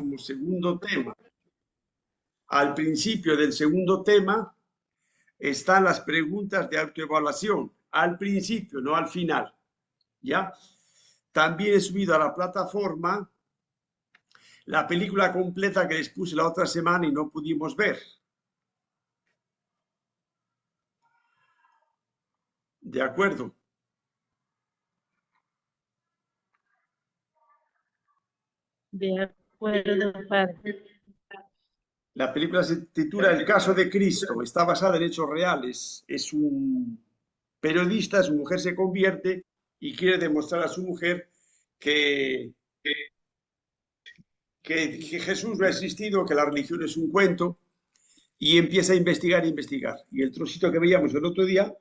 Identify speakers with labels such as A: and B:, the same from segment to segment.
A: como segundo tema. Al principio del segundo tema están las preguntas de autoevaluación. Al principio, no al final. ¿Ya? También he subido a la plataforma la película completa que les puse la otra semana y no pudimos ver. ¿De acuerdo?
B: De acuerdo, padre.
A: La película se titula El caso de Cristo, está basada en hechos reales. Es un periodista, su mujer se convierte y quiere demostrar a su mujer que, que Jesús no ha existido, que la religión es un cuento, y empieza a investigar e investigar. Y el trocito que veíamos el otro día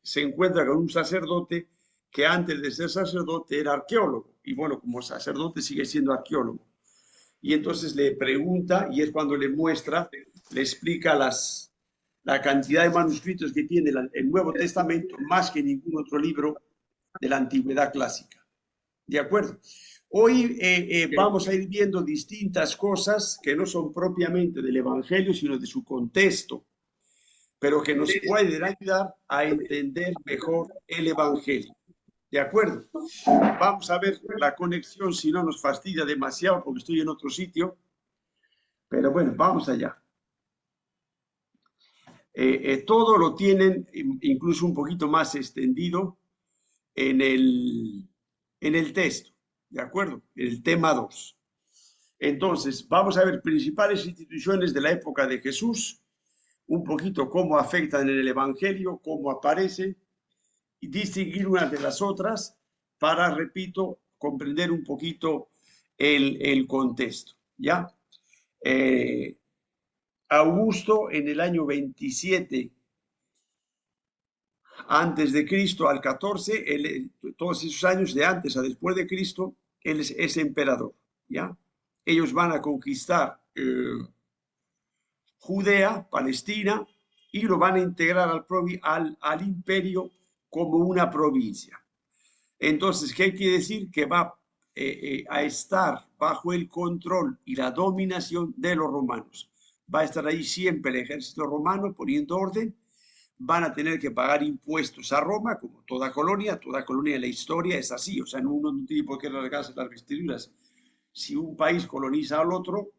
A: se encuentra con un sacerdote que antes de ser sacerdote era arqueólogo, y bueno, como sacerdote sigue siendo arqueólogo. Y entonces le pregunta, y es cuando le muestra, le explica la cantidad de manuscritos que tiene el Nuevo Testamento, más que ningún otro libro de la Antigüedad clásica. ¿De acuerdo? Hoy vamos a ir viendo distintas cosas que no son propiamente del Evangelio, sino de su contexto, pero que nos pueden ayudar a entender mejor el Evangelio. ¿De acuerdo? Vamos a ver la conexión, si no nos fastidia demasiado, porque estoy en otro sitio. Pero bueno, vamos allá. Todo lo tienen incluso un poquito más extendido en el texto, ¿de acuerdo? En el tema 2. Entonces, vamos a ver principales instituciones de la época de Jesús, un poquito cómo afectan en el Evangelio, cómo aparecen, y distinguir unas de las otras para, repito, comprender un poquito el contexto, ¿ya? Augusto en el año 27 antes de Cristo al 14, todos esos años de antes a después de Cristo, él es emperador, ¿ya? Ellos van a conquistar Judea, Palestina, y lo van a integrar al imperio como una provincia. Entonces, ¿qué quiere decir? Que va a estar bajo el control y la dominación de los romanos. Va a estar ahí siempre el ejército romano poniendo orden. Van a tener que pagar impuestos a Roma, como toda colonia de la historia es así. O sea, uno no tiene por qué rasgarse las vestiduras. Si un país coloniza al otro,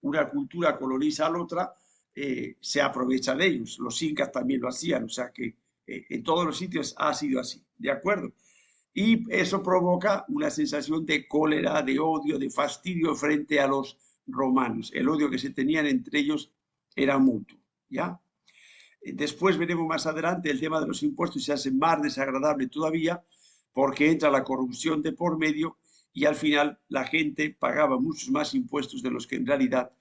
A: una cultura coloniza a la otra, se aprovecha de ellos. Los incas también lo hacían, o sea que en todos los sitios ha sido así, ¿de acuerdo? Y eso provoca una sensación de cólera, de odio, de fastidio frente a los romanos. El odio que se tenían entre ellos era mutuo, ¿ya? Después veremos más adelante el tema de los impuestos y se hace más desagradable todavía porque entra la corrupción de por medio y al final la gente pagaba muchos más impuestos de los que en realidad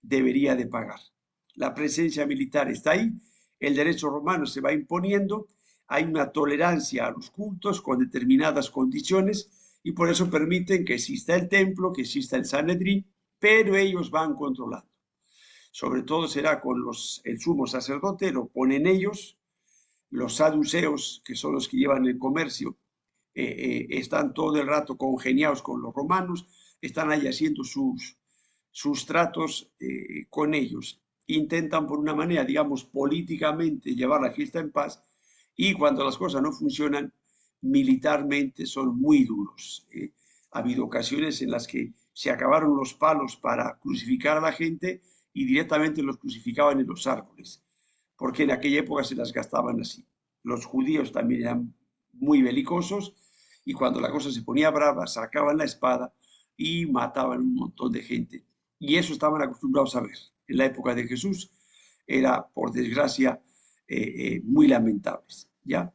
A: debería de pagar. La presencia militar está ahí, el derecho romano se va imponiendo, hay una tolerancia a los cultos con determinadas condiciones y por eso permiten que exista el templo, que exista el Sanedrín, pero ellos van controlando. Sobre todo será con el sumo sacerdote, lo ponen ellos, los saduceos, que son los que llevan el comercio, están todo el rato congeniados con los romanos, están ahí haciendo sus tratos con ellos. Intentan por una manera, digamos, políticamente llevar la fiesta en paz y cuando las cosas no funcionan, militarmente son muy duros. Ha habido ocasiones en las que se acabaron los palos para crucificar a la gente y directamente los crucificaban en los árboles, porque en aquella época se las gastaban así. Los judíos también eran muy belicosos y cuando la cosa se ponía brava sacaban la espada y mataban un montón de gente. Y eso estaban acostumbrados a ver. En la época de Jesús era, por desgracia, muy lamentables, ¿ya?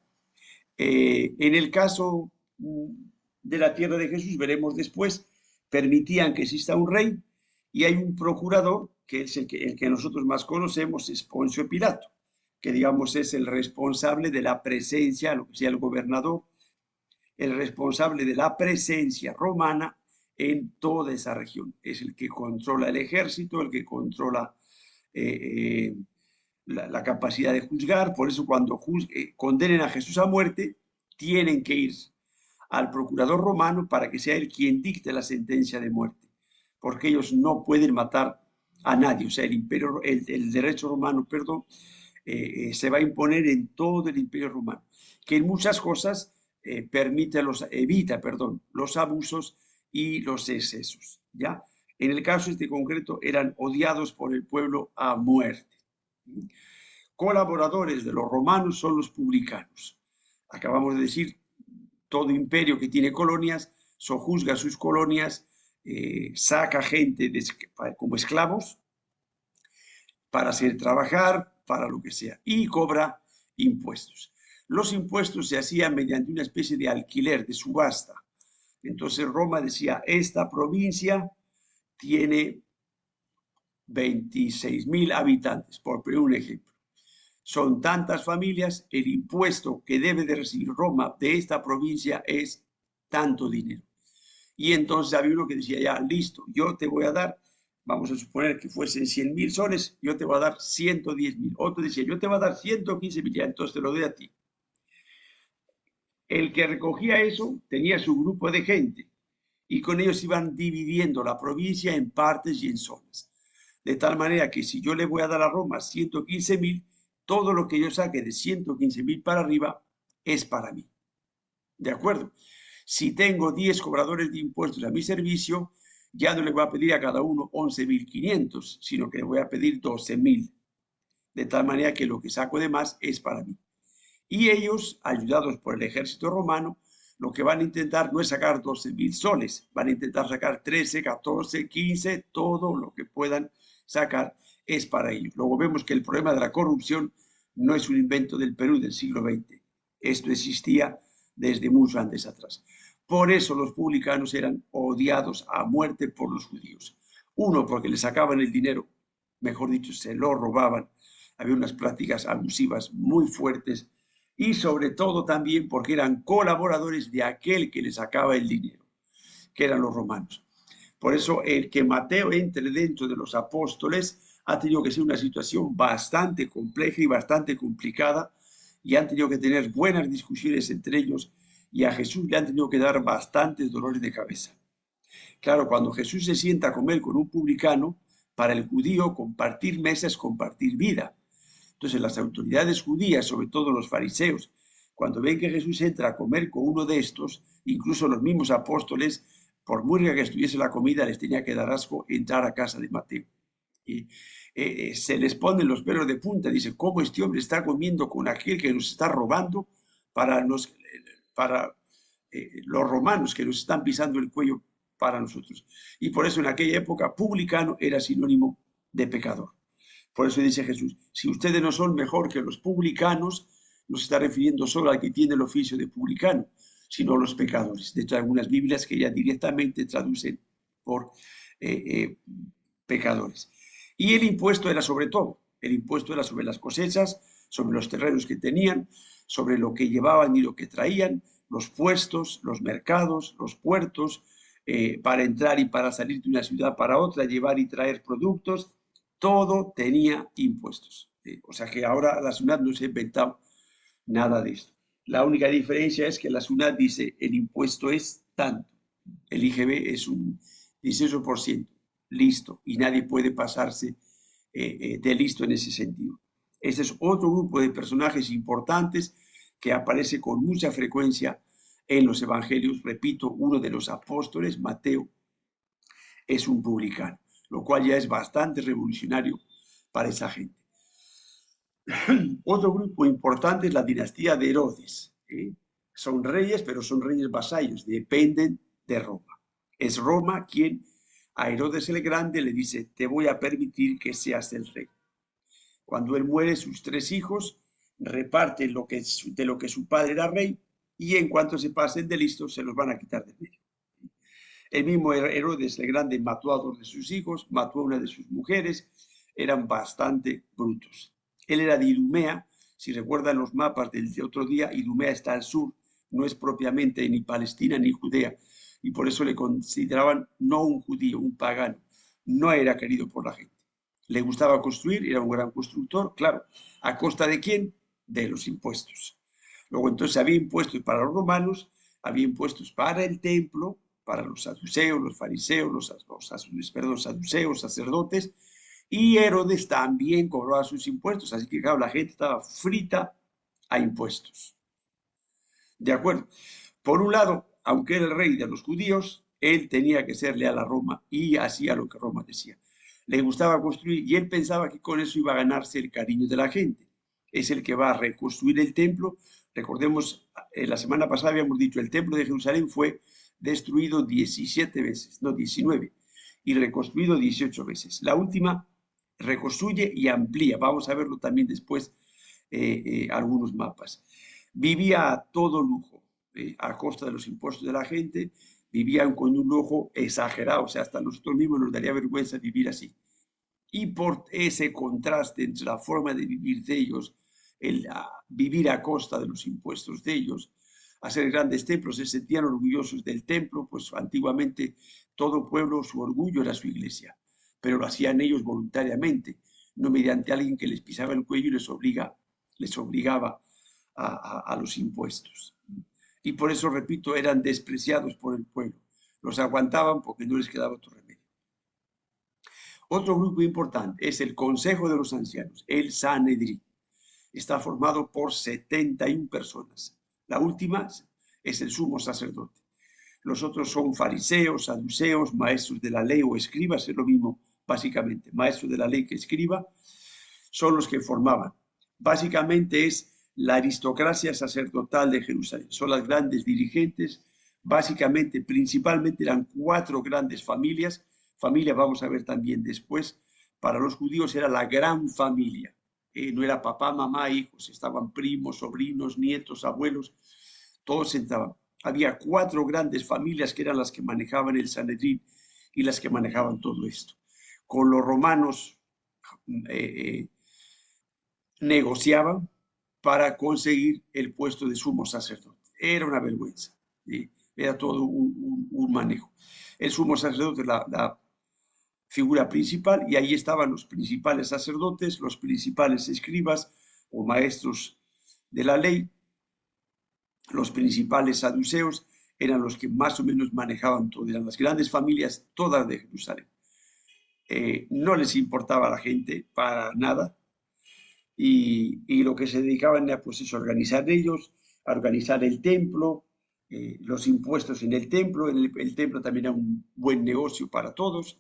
A: En el caso de la tierra de Jesús, veremos después, permitían que exista un rey y hay un procurador, que es el que nosotros más conocemos, es Poncio Pilato, que digamos es el responsable de la presencia, lo que sea el gobernador, el responsable de la presencia romana en toda esa región. Es el que controla el ejército, el que controla la capacidad de juzgar. Por eso cuando condenen a Jesús a muerte, tienen que ir al procurador romano para que sea él quien dicte la sentencia de muerte. porque ellos no pueden matar a nadie. O sea, el derecho romano, perdón, se va a imponer en todo el imperio romano, que en muchas cosas evita, perdón, los abusos y los excesos, ¿ya? En el caso este concreto eran odiados por el pueblo a muerte. Colaboradores de los romanos son los publicanos. Acabamos de decir, todo imperio que tiene colonias sojuzga sus colonias, saca gente como esclavos para hacer trabajar, para lo que sea, y cobra impuestos. Los impuestos se hacían mediante una especie de alquiler, de subasta. Entonces Roma decía, esta provincia tiene 26.000 habitantes, por poner un ejemplo. Son tantas familias, el impuesto que debe de recibir Roma de esta provincia es tanto dinero. Y entonces había uno que decía, ya, listo, yo te voy a dar, vamos a suponer que fuesen 100.000 soles, yo te voy a dar 110.000. Otro decía, yo te voy a dar 115.000, ya, entonces te lo doy a ti. El que recogía eso tenía su grupo de gente y con ellos iban dividiendo la provincia en partes y en zonas. De tal manera que si yo le voy a dar a Roma 115.000, todo lo que yo saque de 115.000 para arriba es para mí. ¿De acuerdo? Si tengo 10 cobradores de impuestos a mi servicio, ya no le voy a pedir a cada uno 11.500, sino que le voy a pedir 12.000. De tal manera que lo que saco de más es para mí. Y ellos, ayudados por el ejército romano, lo que van a intentar no es sacar 12.000 soles, van a intentar sacar 13, 14, 15, todo lo que puedan sacar es para ellos. Luego vemos que el problema de la corrupción no es un invento del Perú del siglo XX. Esto existía desde mucho antes atrás. Por eso los publicanos eran odiados a muerte por los judíos. Uno, porque les sacaban el dinero, mejor dicho, se lo robaban. Había unas prácticas abusivas muy fuertes y sobre todo también porque eran colaboradores de aquel que les sacaba el dinero, que eran los romanos. Por eso el que Mateo entre dentro de los apóstoles ha tenido que ser una situación bastante compleja y bastante complicada y han tenido que tener buenas discusiones entre ellos y a Jesús le han tenido que dar bastantes dolores de cabeza. Claro, cuando Jesús se sienta a comer con un publicano, para el judío compartir mesa es compartir vida. Entonces las autoridades judías, sobre todo los fariseos, cuando ven que Jesús entra a comer con uno de estos, incluso los mismos apóstoles, por muy rica que estuviese la comida, les tenía que dar asco entrar a casa de Mateo. Y se les ponen los pelos de punta, dice, ¿cómo este hombre está comiendo con aquel que nos está robando para los romanos que nos están pisando el cuello para nosotros? Y por eso en aquella época publicano era sinónimo de pecador. Por eso dice Jesús, si ustedes no son mejor que los publicanos, no se está refiriendo solo al que tiene el oficio de publicano, sino a los pecadores. De hecho, hay algunas Biblias que ya directamente traducen por pecadores. Y el impuesto era sobre todo, el impuesto era sobre las cosechas, sobre los terrenos que tenían, sobre lo que llevaban y lo que traían, los puestos, los mercados, los puertos, para entrar y para salir de una ciudad para otra, llevar y traer productos, todo tenía impuestos. O sea que ahora la SUNAT no se ha inventado nada de esto. La única diferencia es que la SUNAT dice el impuesto es tanto, el IGB es un 18%, listo, y nadie puede pasarse de listo en ese sentido. Este es otro grupo de personajes importantes que aparece con mucha frecuencia en los evangelios. Repito, uno de los apóstoles, Mateo, es un publicano, lo cual ya es bastante revolucionario para esa gente. Otro grupo importante es la dinastía de Herodes. Son reyes, pero son reyes vasallos, dependen de Roma. Es Roma quien a Herodes el Grande le dice, te voy a permitir que seas el rey. Cuando él muere, sus 3 hijos reparten de lo que su padre era rey y en cuanto se pasen de listos se los van a quitar de medio. El mismo Herodes el Grande mató a 2 de sus hijos, mató a una de sus mujeres, eran bastante brutos. Él era de Idumea, si recuerdan los mapas del otro día, Idumea está al sur, no es propiamente ni Palestina ni Judea, y por eso le consideraban no un judío, un pagano, no era querido por la gente. Le gustaba construir, era un gran constructor, claro, ¿a costa de quién? De los impuestos. Luego entonces había impuestos para los romanos, había impuestos para el templo, para los saduceos, los fariseos, los saduceos, sacerdotes, y Herodes también cobraba sus impuestos, así que claro, la gente estaba frita a impuestos. ¿De acuerdo? Por un lado, aunque era el rey de los judíos, él tenía que ser leal a Roma y hacía lo que Roma decía. Le gustaba construir y él pensaba que con eso iba a ganarse el cariño de la gente. Es el que va a reconstruir el templo. Recordemos, la semana pasada habíamos dicho, el templo de Jerusalén fue destruido 17 veces, no 19, y reconstruido 18 veces. La última reconstruye y amplía. Vamos a verlo también después, algunos mapas. Vivía a todo lujo, a costa de los impuestos de la gente, vivían con un lujo exagerado, o sea, hasta nosotros mismos nos daría vergüenza vivir así. Y por ese contraste entre la forma de vivir de ellos, vivir a costa de los impuestos de ellos, hacer grandes templos, se sentían orgullosos del templo, pues antiguamente todo pueblo, su orgullo era su iglesia, pero lo hacían ellos voluntariamente, no mediante alguien que les pisaba el cuello y les obligaba a los impuestos. Y por eso, repito, eran despreciados por el pueblo. Los aguantaban porque no les quedaba otro remedio. Otro grupo importante es el Consejo de los Ancianos, el Sanedrín. Está formado por 71 personas. La última es el sumo sacerdote. Los otros son fariseos, saduceos, maestros de la ley o escribas, es lo mismo básicamente. Maestros de la ley que escriba son los que formaban. Básicamente es la aristocracia sacerdotal de Jerusalén. Son las grandes dirigentes. Básicamente, principalmente eran 4 grandes familias. Familia, vamos a ver también después, para los judíos era la gran familia. No era papá, mamá, hijos, estaban primos, sobrinos, nietos, abuelos, todos entraban. Había 4 grandes familias que eran las que manejaban el Sanedrín y las que manejaban todo esto. Con los romanos negociaban para conseguir el puesto de sumo sacerdote. Era una vergüenza, ¿sí? Era todo un manejo. El sumo sacerdote es la figura principal y ahí estaban los principales sacerdotes, los principales escribas o maestros de la ley, los principales saduceos eran los que más o menos manejaban todo, eran las grandes familias todas de Jerusalén. No les importaba a la gente para nada y lo que se dedicaban era pues eso, a organizar ellos, a organizar el templo, los impuestos en el templo. El templo también era un buen negocio para todos.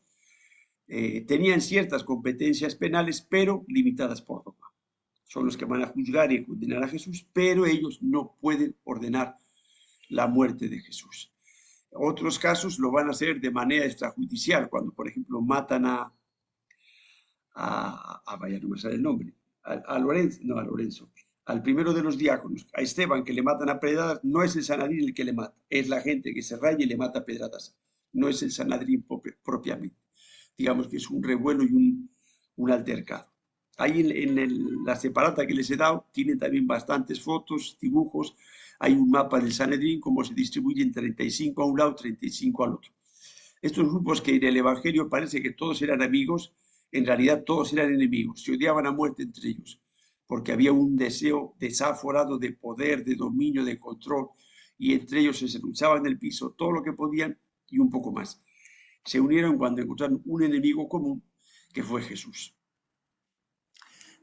A: Tenían ciertas competencias penales, pero limitadas por Roma. Son los que van a juzgar y condenar a Jesús, pero ellos no pueden ordenar la muerte de Jesús. Otros casos lo van a hacer de manera extrajudicial, cuando, por ejemplo, matan vaya, no me sale el nombre, a Lorenzo, al primero de los diáconos, a Esteban, que le matan a pedradas. No es el Sanedrín el que le mata, es la gente que se raya y le mata a pedradas, no es el Sanedrín propiamente. Digamos que es un revuelo y un altercado. Ahí en la separata que les he dado, tienen también bastantes fotos, dibujos. Hay un mapa del Sanedrín, cómo se distribuyen 35 a un lado, 35 al otro. Estos grupos que en el Evangelio parece que todos eran amigos, en realidad todos eran enemigos, se odiaban a muerte entre ellos, porque había un deseo desaforado de poder, de dominio, de control, y entre ellos se luchaban el piso todo lo que podían y un poco más. Se unieron cuando encontraron un enemigo común, que fue Jesús.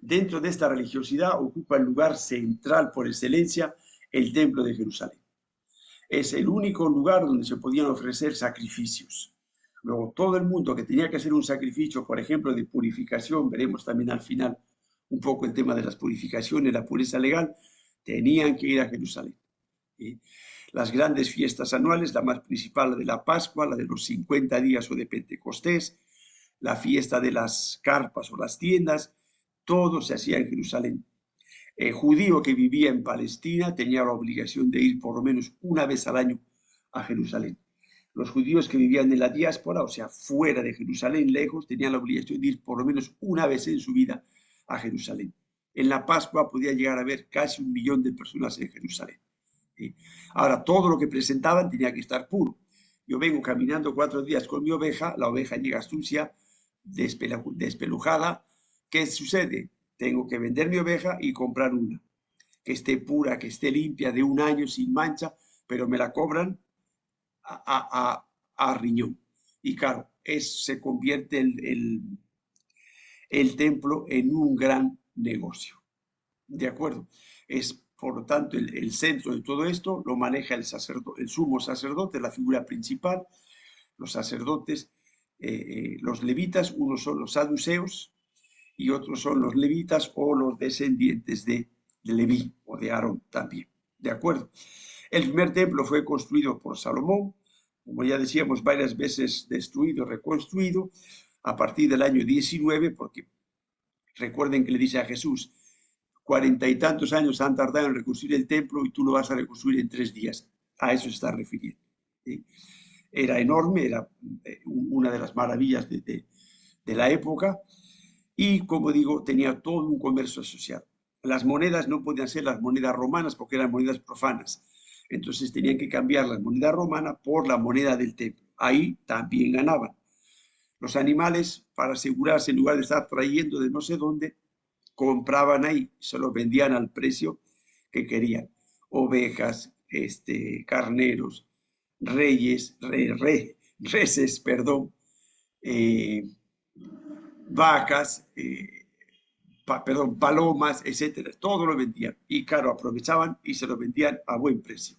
A: Dentro de esta religiosidad ocupa el lugar central por excelencia el Templo de Jerusalén. Es el único lugar donde se podían ofrecer sacrificios. Luego, todo el mundo que tenía que hacer un sacrificio, por ejemplo, de purificación, veremos también al final un poco el tema de las purificaciones, la pureza legal, tenían que ir a Jerusalén. ¿Sí? Las grandes fiestas anuales, la más principal, la de la Pascua, la de los 50 días o de Pentecostés, la fiesta de las carpas o las tiendas, todo se hacía en Jerusalén. El judío que vivía en Palestina tenía la obligación de ir por lo menos una vez al año a Jerusalén. Los judíos que vivían en la diáspora, o sea, fuera de Jerusalén, lejos, tenían la obligación de ir por lo menos una vez en su vida a Jerusalén. En la Pascua podía llegar a haber casi 1 millón de personas en Jerusalén. ¿Sí? Ahora, todo lo que presentaban tenía que estar puro. Yo vengo caminando 4 días con mi oveja, la oveja llega sucia, despelujada. ¿Qué sucede? Tengo que vender mi oveja y comprar una que esté pura, que esté limpia, de 1 año sin mancha, pero me la cobran a riñón. Y claro, se convierte el templo en un gran negocio. ¿De acuerdo? Es, por lo tanto, el centro de todo esto lo maneja el sumo sacerdote, la figura principal. Los sacerdotes, los levitas, unos son los saduceos y otros son los levitas o los descendientes de Leví o de Aarón también. ¿De acuerdo? El primer templo fue construido por Salomón, como ya decíamos, varias veces destruido, reconstruido, a partir del año 19, porque recuerden que le dice a Jesús, 40 y tantos años han tardado en reconstruir el templo y tú lo vas a reconstruir en 3 días. A eso se está refiriendo. ¿Sí? Era enorme, era una de las maravillas de la época y, como digo, tenía todo un comercio asociado. Las monedas no podían ser las monedas romanas porque eran monedas profanas. Entonces tenían que cambiar la moneda romana por la moneda del templo. Ahí también ganaban. Los animales, para asegurarse, en lugar de estar trayendo de no sé dónde, compraban ahí, se los vendían al precio que querían. Ovejas, carneros, reses, perdón, vacas, palomas, etcétera. Todo lo vendían. Y claro, aprovechaban y se lo vendían a buen precio.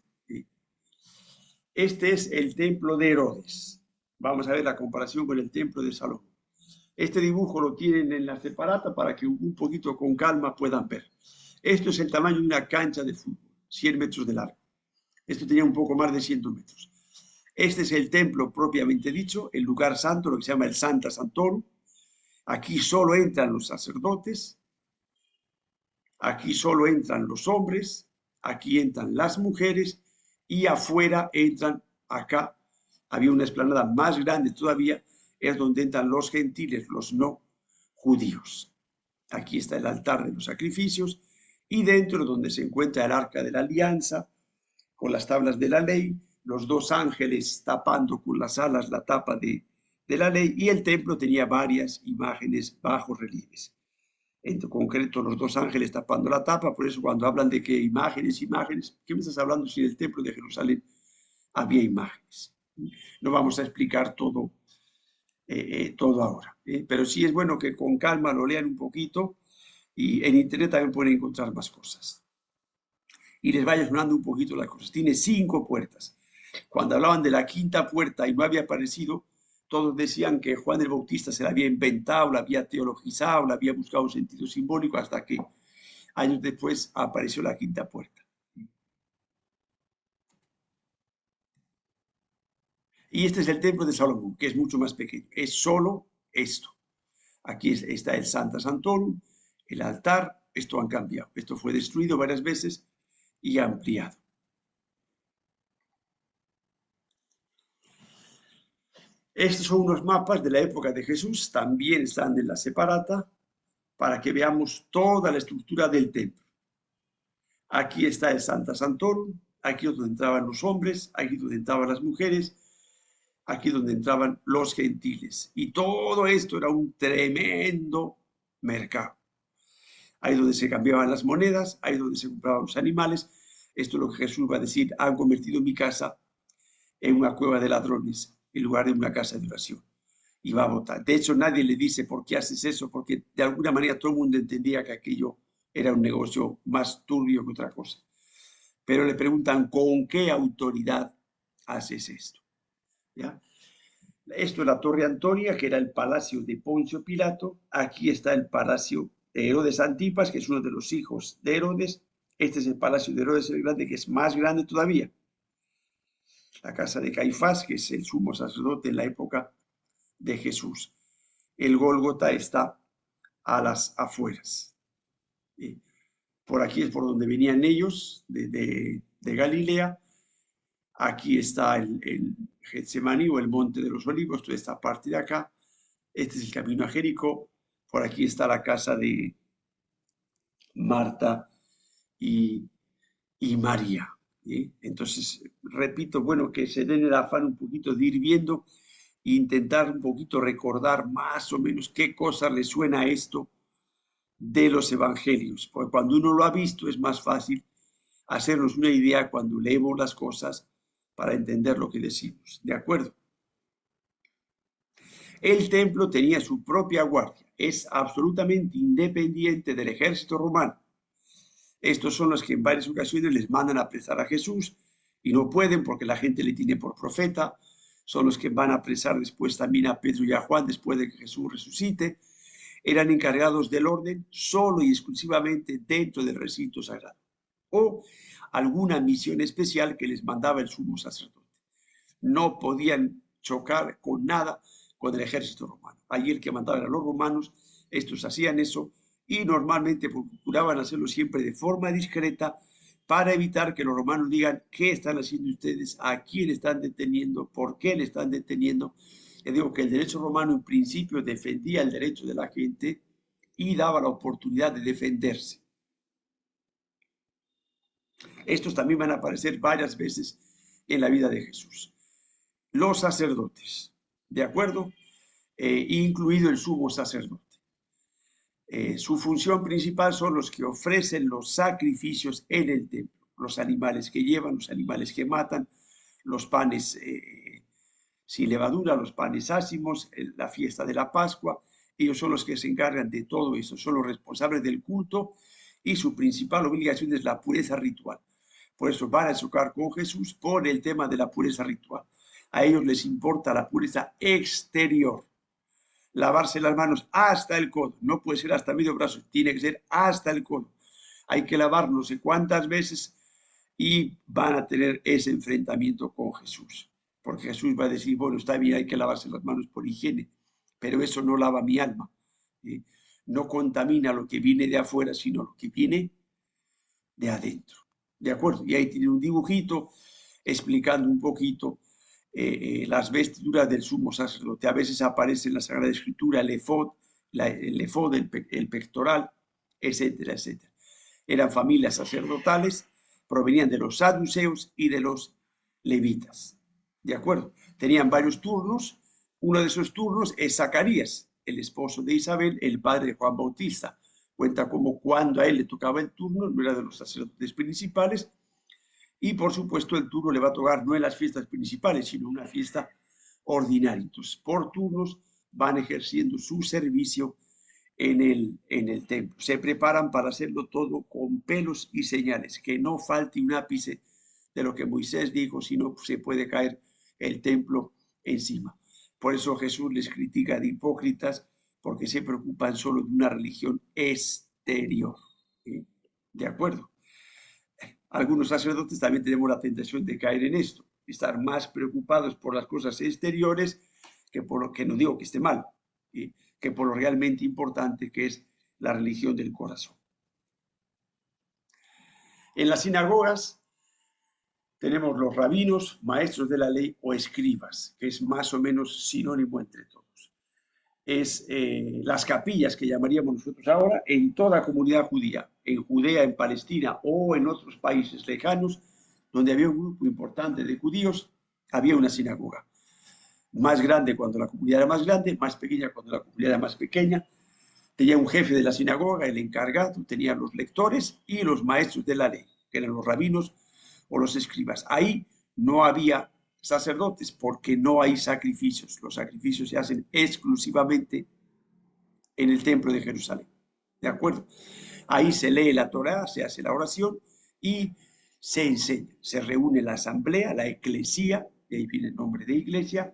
A: Este es el templo de Herodes. Vamos a ver la comparación con el templo de Salomón. Este dibujo lo tienen en la separata para que un poquito con calma puedan ver. Esto es el tamaño de una cancha de fútbol, 100 metros de largo. Esto tenía un poco más de 100 metros. Este es el templo propiamente dicho, el lugar santo, lo que se llama el Sancta Sanctorum. Aquí solo entran los sacerdotes, aquí solo entran los hombres, aquí entran las mujeres y afuera entran acá. Había una explanada más grande todavía, es donde entran los gentiles, los no judíos. Aquí está el altar de los sacrificios y dentro donde se encuentra el arca de la alianza con las tablas de la ley, los dos ángeles tapando con las alas la tapa de la ley y el templo tenía varias imágenes bajo relieves. En concreto, los dos ángeles tapando la tapa, por eso cuando hablan de que imágenes, ¿qué me estás hablando si en el templo de Jerusalén había imágenes? No vamos a explicar todo, todo ahora, pero sí es bueno que con calma lo lean un poquito y en internet también pueden encontrar más cosas. Y les vaya sonando un poquito las cosas. Tiene 5 puertas. Cuando hablaban de la quinta puerta y no había aparecido, todos decían que Juan el Bautista se la había inventado, la había teologizado, la había buscado un sentido simbólico, hasta que años después apareció la quinta puerta. Y este es el templo de Salomón, que es mucho más pequeño. Es solo esto. Aquí está el Sancta Sanctorum, el altar. Esto han cambiado. Esto fue destruido varias veces y ampliado. Estos son unos mapas de la época de Jesús, también están en la separata, para que veamos toda la estructura del templo. Aquí está el Sancta Sanctorum, aquí es donde entraban los hombres, aquí donde entraban las mujeres, aquí donde entraban los gentiles. Y todo esto era un tremendo mercado. Ahí donde se cambiaban las monedas, ahí donde se compraban los animales. Esto es lo que Jesús va a decir, han convertido mi casa en una cueva de ladrones en lugar de una casa de oración. Y va a votar. De hecho, nadie le dice por qué haces eso, porque de alguna manera todo el mundo entendía que aquello era un negocio más turbio que otra cosa. Pero le preguntan, ¿con qué autoridad haces esto? ¿Ya? Esto es la Torre Antonia, que era el palacio de Poncio Pilato. Aquí está el palacio de Herodes Antipas, que es uno de los hijos de Herodes. Este es el palacio de Herodes el Grande, que es más grande todavía. La casa de Caifás, que es el sumo sacerdote en la época de Jesús. El Gólgota está a las afueras. Por aquí es por donde venían ellos, de Galilea. Aquí está el Getsemaní o el Monte de los Olivos, toda esta parte de acá. Este es el camino a Jericó. Por aquí está la casa de Marta y María. Entonces, repito, bueno, que se den el afán un poquito de ir viendo e intentar un poquito recordar más o menos qué cosa le suena a esto de los evangelios, porque cuando uno lo ha visto es más fácil hacernos una idea cuando leemos las cosas para entender lo que decimos, ¿de acuerdo? El templo tenía su propia guardia, es absolutamente independiente del ejército romano. Estos son los que en varias ocasiones les mandan a apresar a Jesús y no pueden porque la gente le tiene por profeta. Son los que van a apresar después también a Pedro y a Juan después de que Jesús resucite. Eran encargados del orden solo y exclusivamente dentro del recinto sagrado o alguna misión especial que les mandaba el sumo sacerdote. No podían chocar con nada con el ejército romano. Allí el que mandaba eran los romanos, estos hacían eso y normalmente procuraban hacerlo siempre de forma discreta para evitar que los romanos digan qué están haciendo ustedes, a quién están deteniendo, por qué le están deteniendo. Les digo que el derecho romano en principio defendía el derecho de la gente y daba la oportunidad de defenderse. Estos también van a aparecer varias veces en la vida de Jesús. Los sacerdotes, ¿de acuerdo? Incluido el sumo sacerdote. Su función principal son los que ofrecen los sacrificios en el templo, los animales que llevan, los animales que matan, los panes sin levadura, los panes ácimos, la fiesta de la Pascua. Ellos son los que se encargan de todo eso, son los responsables del culto y su principal obligación es la pureza ritual. Por eso van a chocar con Jesús por el tema de la pureza ritual. A ellos les importa la pureza exterior. Lavarse las manos hasta el codo, no puede ser hasta medio brazo, tiene que ser hasta el codo. Hay que lavar no sé cuántas veces y van a tener ese enfrentamiento con Jesús. Porque Jesús va a decir, bueno, está bien, hay que lavarse las manos por higiene, pero eso no lava mi alma. No contamina lo que viene de afuera, sino lo que viene de adentro. ¿De acuerdo? Y ahí tiene un dibujito explicando un poquito las vestiduras del sumo sacerdote. A veces aparece en la Sagrada Escritura el efod, el pectoral, etcétera, etcétera. Eran familias sacerdotales, provenían de los saduceos y de los levitas. ¿De acuerdo? Tenían varios turnos. Uno de esos turnos es Zacarías, el esposo de Isabel, el padre de Juan Bautista. Cuenta como cuando a él le tocaba el turno, no era de los sacerdotes principales, y por supuesto el turno le va a tocar no en las fiestas principales, sino en una fiesta ordinaria. Entonces, por turnos van ejerciendo su servicio en el templo. Se preparan para hacerlo todo con pelos y señales, que no falte un ápice de lo que Moisés dijo, si no se puede caer el templo encima. Por eso Jesús les critica de hipócritas, porque se preocupan solo de una religión exterior. ¿De acuerdo? Algunos sacerdotes también tenemos la tentación de caer en esto, estar más preocupados por las cosas exteriores que por lo que no digo que esté mal, que por lo realmente importante que es la religión del corazón. En las sinagogas tenemos los rabinos, maestros de la ley o escribas, que es más o menos sinónimo entre todos. Es las capillas que llamaríamos nosotros ahora en toda comunidad judía, en Judea, en Palestina o en otros países lejanos, donde había un grupo importante de judíos, había una sinagoga. Más grande cuando la comunidad era más grande, más pequeña cuando la comunidad era más pequeña. Tenía un jefe de la sinagoga, el encargado, tenía los lectores y los maestros de la ley, que eran los rabinos o los escribas. Ahí no había sacerdotes porque no hay sacrificios. Los sacrificios se hacen exclusivamente en el templo de Jerusalén. ¿De acuerdo? Ahí se lee la Torá, se hace la oración y se enseña. Se reúne la asamblea, la eclesía, de ahí viene el nombre de iglesia,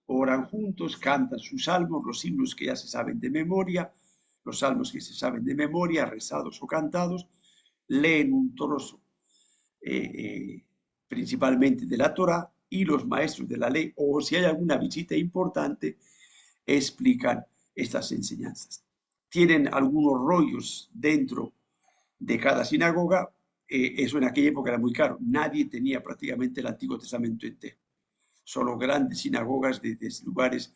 A: oran juntos, cantan sus salmos, los himnos que ya se saben de memoria, los salmos que se saben de memoria, rezados o cantados, leen un trozo principalmente de la Torá, y los maestros de la ley, o si hay alguna visita importante, explican estas enseñanzas. Tienen algunos rollos dentro de cada sinagoga, eso en aquella época era muy caro, nadie tenía prácticamente el Antiguo Testamento entero, solo grandes sinagogas de lugares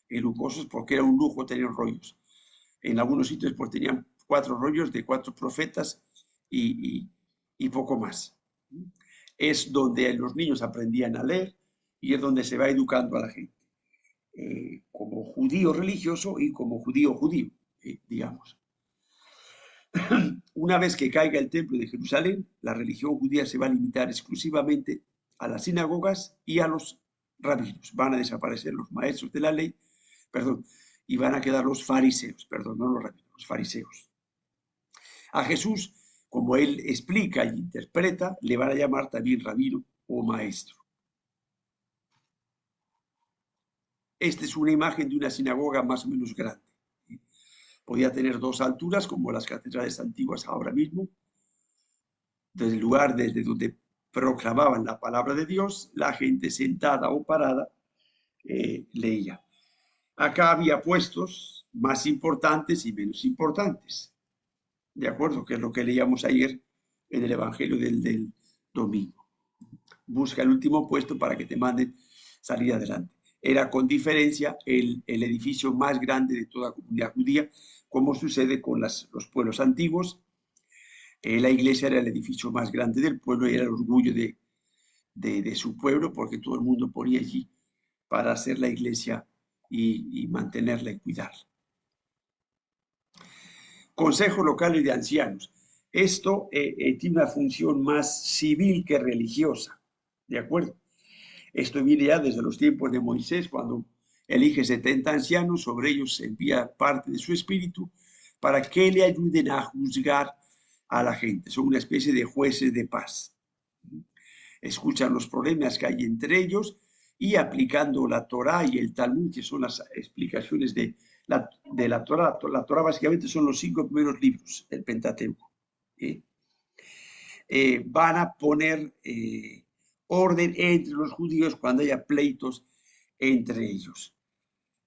A: lujosos, porque era un lujo tener rollos. En algunos sitios pues tenían 4 rollos de 4 profetas y poco más. Es donde los niños aprendían a leer y es donde se va educando a la gente, como judío religioso y como judío, digamos. Una vez que caiga el templo de Jerusalén, la religión judía se va a limitar exclusivamente a las sinagogas y a los rabinos. Van a desaparecer los maestros de la ley perdón, y van a quedar los fariseos, perdón, no los rabinos, los fariseos. A Jesús, como él explica y interpreta, le van a llamar también rabino o maestro. Esta es una imagen de una sinagoga más o menos grande. Podía tener 2 alturas, como las catedrales antiguas ahora mismo. Desde el lugar desde donde proclamaban la palabra de Dios, la gente sentada o parada leía. Acá había puestos más importantes y menos importantes. ¿De acuerdo? Que es lo que leíamos ayer en el Evangelio del domingo. Busca el último puesto para que te manden salir adelante. Era con diferencia el edificio más grande de toda la comunidad judía, como sucede con los pueblos antiguos. La iglesia era el edificio más grande del pueblo y era el orgullo de su pueblo, porque todo el mundo ponía allí para hacer la iglesia y mantenerla y cuidarla. Consejo local y de ancianos. Esto tiene una función más civil que religiosa, ¿de acuerdo? Esto viene ya desde los tiempos de Moisés, cuando elige 70 ancianos, sobre ellos envía parte de su espíritu para que le ayuden a juzgar a la gente. Son una especie de jueces de paz. Escuchan los problemas que hay entre ellos y aplicando la Torá y el Talmud, que son las explicaciones de la Torá. La Torá básicamente son los 5 primeros libros del Pentateuco. Van a poner orden entre los judíos cuando haya pleitos entre ellos.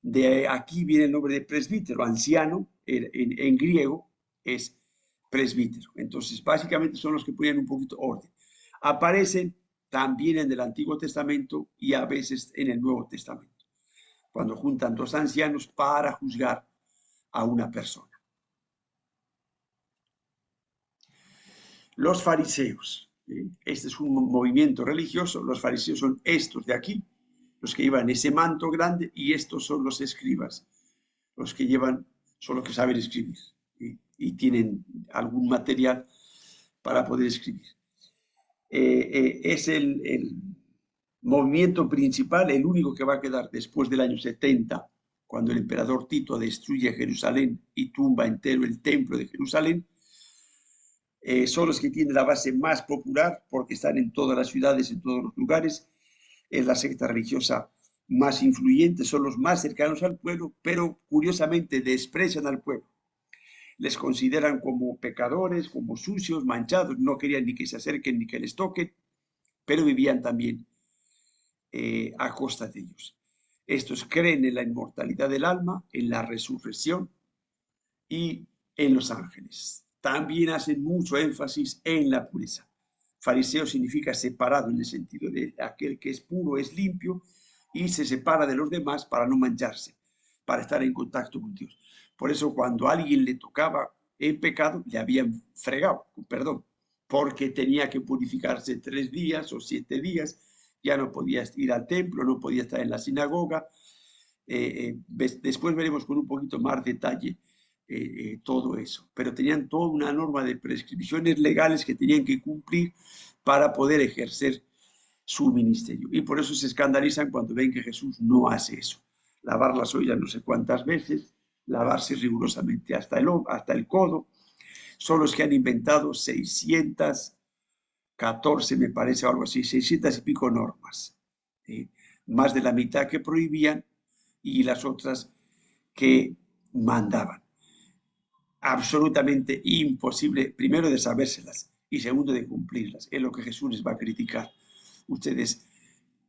A: De aquí viene el nombre de presbítero, anciano, en griego es presbítero. Entonces, básicamente son los que ponen un poquito orden. Aparecen también en el Antiguo Testamento y a veces en el Nuevo Testamento, cuando juntan 2 ancianos para juzgar a una persona. Los fariseos, este es un movimiento religioso, los fariseos son estos de aquí, los que llevan ese manto grande, y estos son los escribas, los que llevan, son los que saben escribir y tienen algún material para poder escribir. Es el movimiento principal, el único que va a quedar después del año 70, cuando el emperador Tito destruye Jerusalén y tumba entero el templo de Jerusalén. Son los que tienen la base más popular porque están en todas las ciudades, en todos los lugares. Es la secta religiosa más influyente, son los más cercanos al pueblo, pero curiosamente desprecian al pueblo. Les consideran como pecadores, como sucios, manchados, no querían ni que se acerquen ni que les toquen, pero vivían también a costa de ellos. Estos creen en la inmortalidad del alma, en la resurrección y en los ángeles. También hacen mucho énfasis en la pureza. Fariseo significa separado, en el sentido de aquel que es puro, es limpio y se separa de los demás para no mancharse, para estar en contacto con Dios. Por eso cuando a alguien le tocaba en pecado, le habían fregado, perdón, porque tenía que purificarse 3 días o 7 días, ya no podía ir al templo, no podía estar en la sinagoga. Después veremos con un poquito más detalle todo eso, pero tenían toda una norma de prescripciones legales que tenían que cumplir para poder ejercer su ministerio, y por eso se escandalizan cuando ven que Jesús no hace eso. Lavar las ollas no sé cuántas veces, lavarse rigurosamente hasta el codo. Son los que han inventado 614, me parece, o algo así, 600 y pico normas, más de la mitad que prohibían y las otras que mandaban. Absolutamente imposible, primero, de sabérselas y segundo, de cumplirlas. Es lo que Jesús les va a criticar. Ustedes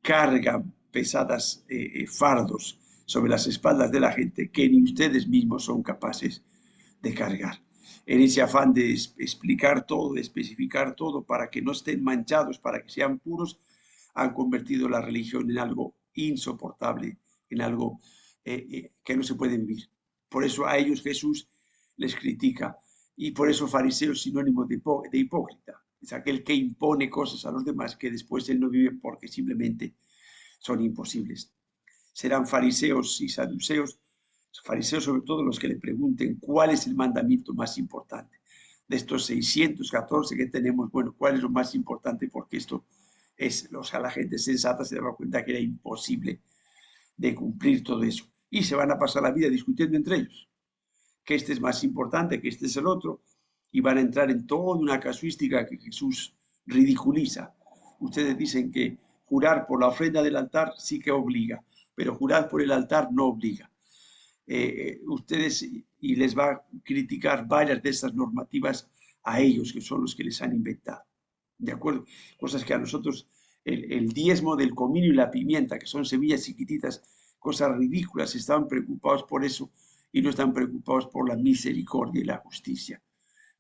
A: cargan pesadas fardos sobre las espaldas de la gente que ni ustedes mismos son capaces de cargar. En ese afán de explicar todo, de especificar todo para que no estén manchados, para que sean puros, han convertido la religión en algo insoportable, en algo que no se puede vivir. Por eso a ellos Jesús les critica, y por eso fariseo es sinónimo de hipócrita. Es aquel que impone cosas a los demás que después él no vive porque simplemente son imposibles. Serán fariseos y saduceos, fariseos sobre todo los que le pregunten cuál es el mandamiento más importante. De estos 614 que tenemos, bueno, ¿cuál es lo más importante? Porque esto es, o sea, la gente sensata se daba cuenta que era imposible de cumplir todo eso. y se van a pasar la vida discutiendo entre ellos, que este es más importante, que este es el otro, y van a entrar en toda una casuística que Jesús ridiculiza. Ustedes dicen que jurar por la ofrenda del altar sí que obliga, pero jurar por el altar no obliga. Ustedes, y les va a criticar varias de esas normativas a ellos, que son los que les han inventado. ¿De acuerdo? Cosas que a nosotros, el diezmo del comino y la pimienta, que son semillas chiquititas, cosas ridículas, estaban preocupados por eso y no están preocupados por la misericordia y la justicia.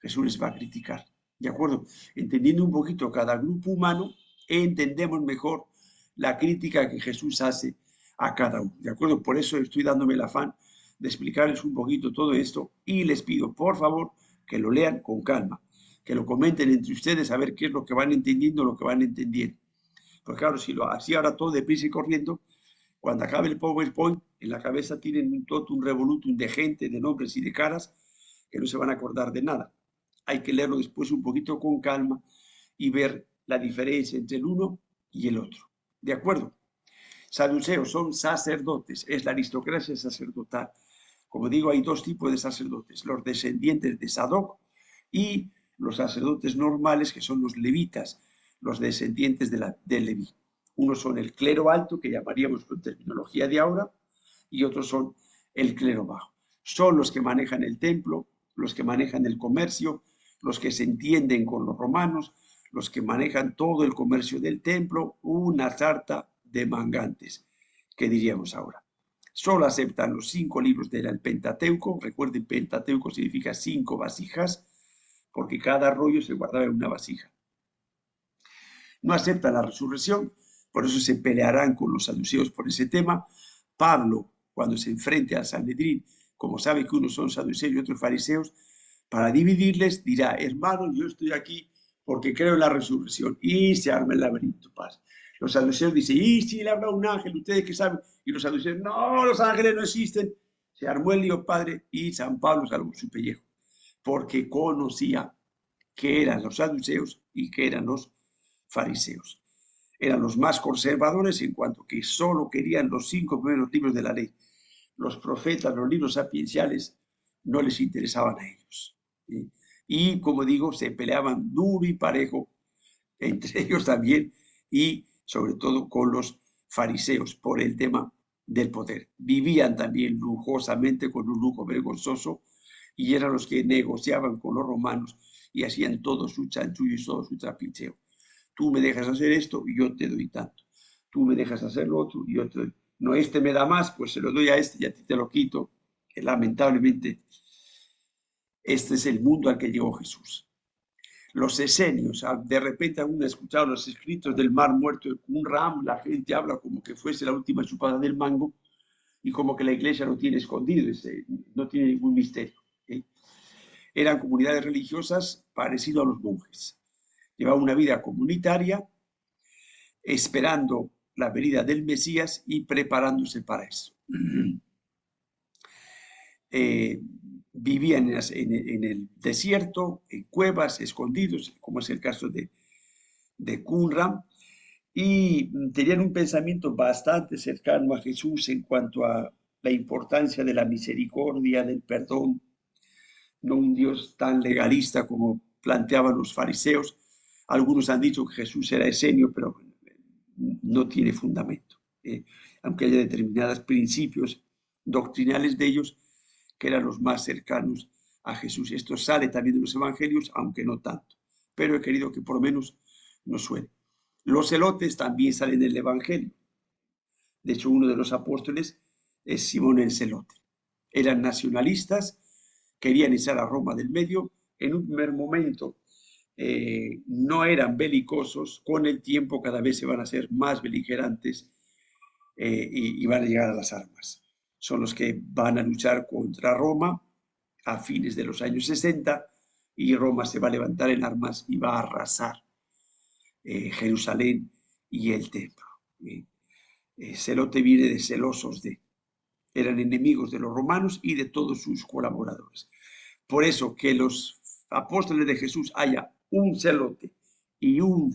A: Jesús les va a criticar. ¿De acuerdo? Entendiendo un poquito cada grupo humano, entendemos mejor la crítica que Jesús hace a cada uno. ¿De acuerdo? Por eso estoy dándome el afán de explicarles un poquito todo esto y les pido, por favor, que lo lean con calma, que lo comenten entre ustedes a ver qué es lo que van entendiendo, lo que van entendiendo. Porque claro, si lo hacía ahora todo deprisa y corriendo, cuando acabe el PowerPoint, en la cabeza tienen todo un revolutum de gente, de nombres y de caras que no se van a acordar de nada. Hay que leerlo después un poquito con calma y ver la diferencia entre el uno y el otro. ¿De acuerdo? Saduceos son sacerdotes, es la aristocracia sacerdotal. Como digo, hay dos tipos de sacerdotes, los descendientes de Sadoc y los sacerdotes normales, que son los levitas, los descendientes de Leví. Unos son el clero alto, que llamaríamos con terminología de ahora, y otros son el clero bajo. Son los que manejan el templo, los que manejan el comercio, los que se entienden con los romanos, los que manejan todo el comercio del templo, una sarta de mangantes, que diríamos ahora. Solo aceptan los 5 libros del Pentateuco. Recuerden, Pentateuco significa 5 vasijas, porque cada rollo se guardaba en una vasija. No aceptan la resurrección, por eso se pelearán con los saduceos por ese tema. Pablo, cuando se enfrente al Sanedrín, como sabe que unos son saduceos y otros fariseos, para dividirles dirá, hermanos, yo estoy aquí porque creo en la resurrección. Y se arma el laberinto, paz. Los saduceos dicen, y si le habla un ángel, ustedes que saben. Y los saduceos, no, los ángeles no existen. Se armó el lío, padre, y San Pablo salvó su pellejo, porque conocía que eran los saduceos y que eran los fariseos. Eran los más conservadores en cuanto que solo querían los 5 primeros libros de la ley. Los profetas, los libros sapienciales, no les interesaban a ellos. ¿Sí? Y como digo, se peleaban duro y parejo entre ellos también y sobre todo con los fariseos por el tema del poder. Vivían también lujosamente con un lujo vergonzoso y eran los que negociaban con los romanos y hacían todo su chanchullo y todo su trapicheo. Tú me dejas hacer esto y yo te doy tanto. Tú me dejas hacer lo otro y yo te doy. No, este me da más, pues se lo doy a este y a ti te lo quito. Que lamentablemente, este es el mundo al que llegó Jesús. Los esenios, de repente aún he escuchado los escritos del Mar Muerto de Qumran, la gente habla como que fuese la última chupada del mango y como que la iglesia lo tiene escondido, no tiene ningún misterio. ¿Sí? Eran comunidades religiosas parecidas a los monjes. Llevaban una vida comunitaria, esperando la venida del Mesías y preparándose para eso. Vivían en el desierto, en cuevas, escondidos, como es el caso de Qumran, y tenían un pensamiento bastante cercano a Jesús en cuanto a la importancia de la misericordia, del perdón, no un Dios tan legalista como planteaban los fariseos. Algunos han dicho que Jesús era esenio, pero no tiene fundamento, aunque haya determinados principios doctrinales de ellos que eran los más cercanos a Jesús. Esto sale también de los evangelios, aunque no tanto, pero he querido que por lo menos nos suene. Los celotes también salen del evangelio. De hecho, uno de los apóstoles es Simón el celote. Eran nacionalistas, querían echar a Roma del medio. En un primer momento no eran belicosos, con el tiempo cada vez se van a ser más beligerantes y van a llegar a las armas. Son los que van a luchar contra Roma a fines de los años 60 y Roma se va a levantar en armas y va a arrasar Jerusalén y el templo. Celote viene de celosos de. Eran enemigos de los romanos y de todos sus colaboradores. Por eso que los apóstoles de Jesús haya un celote y un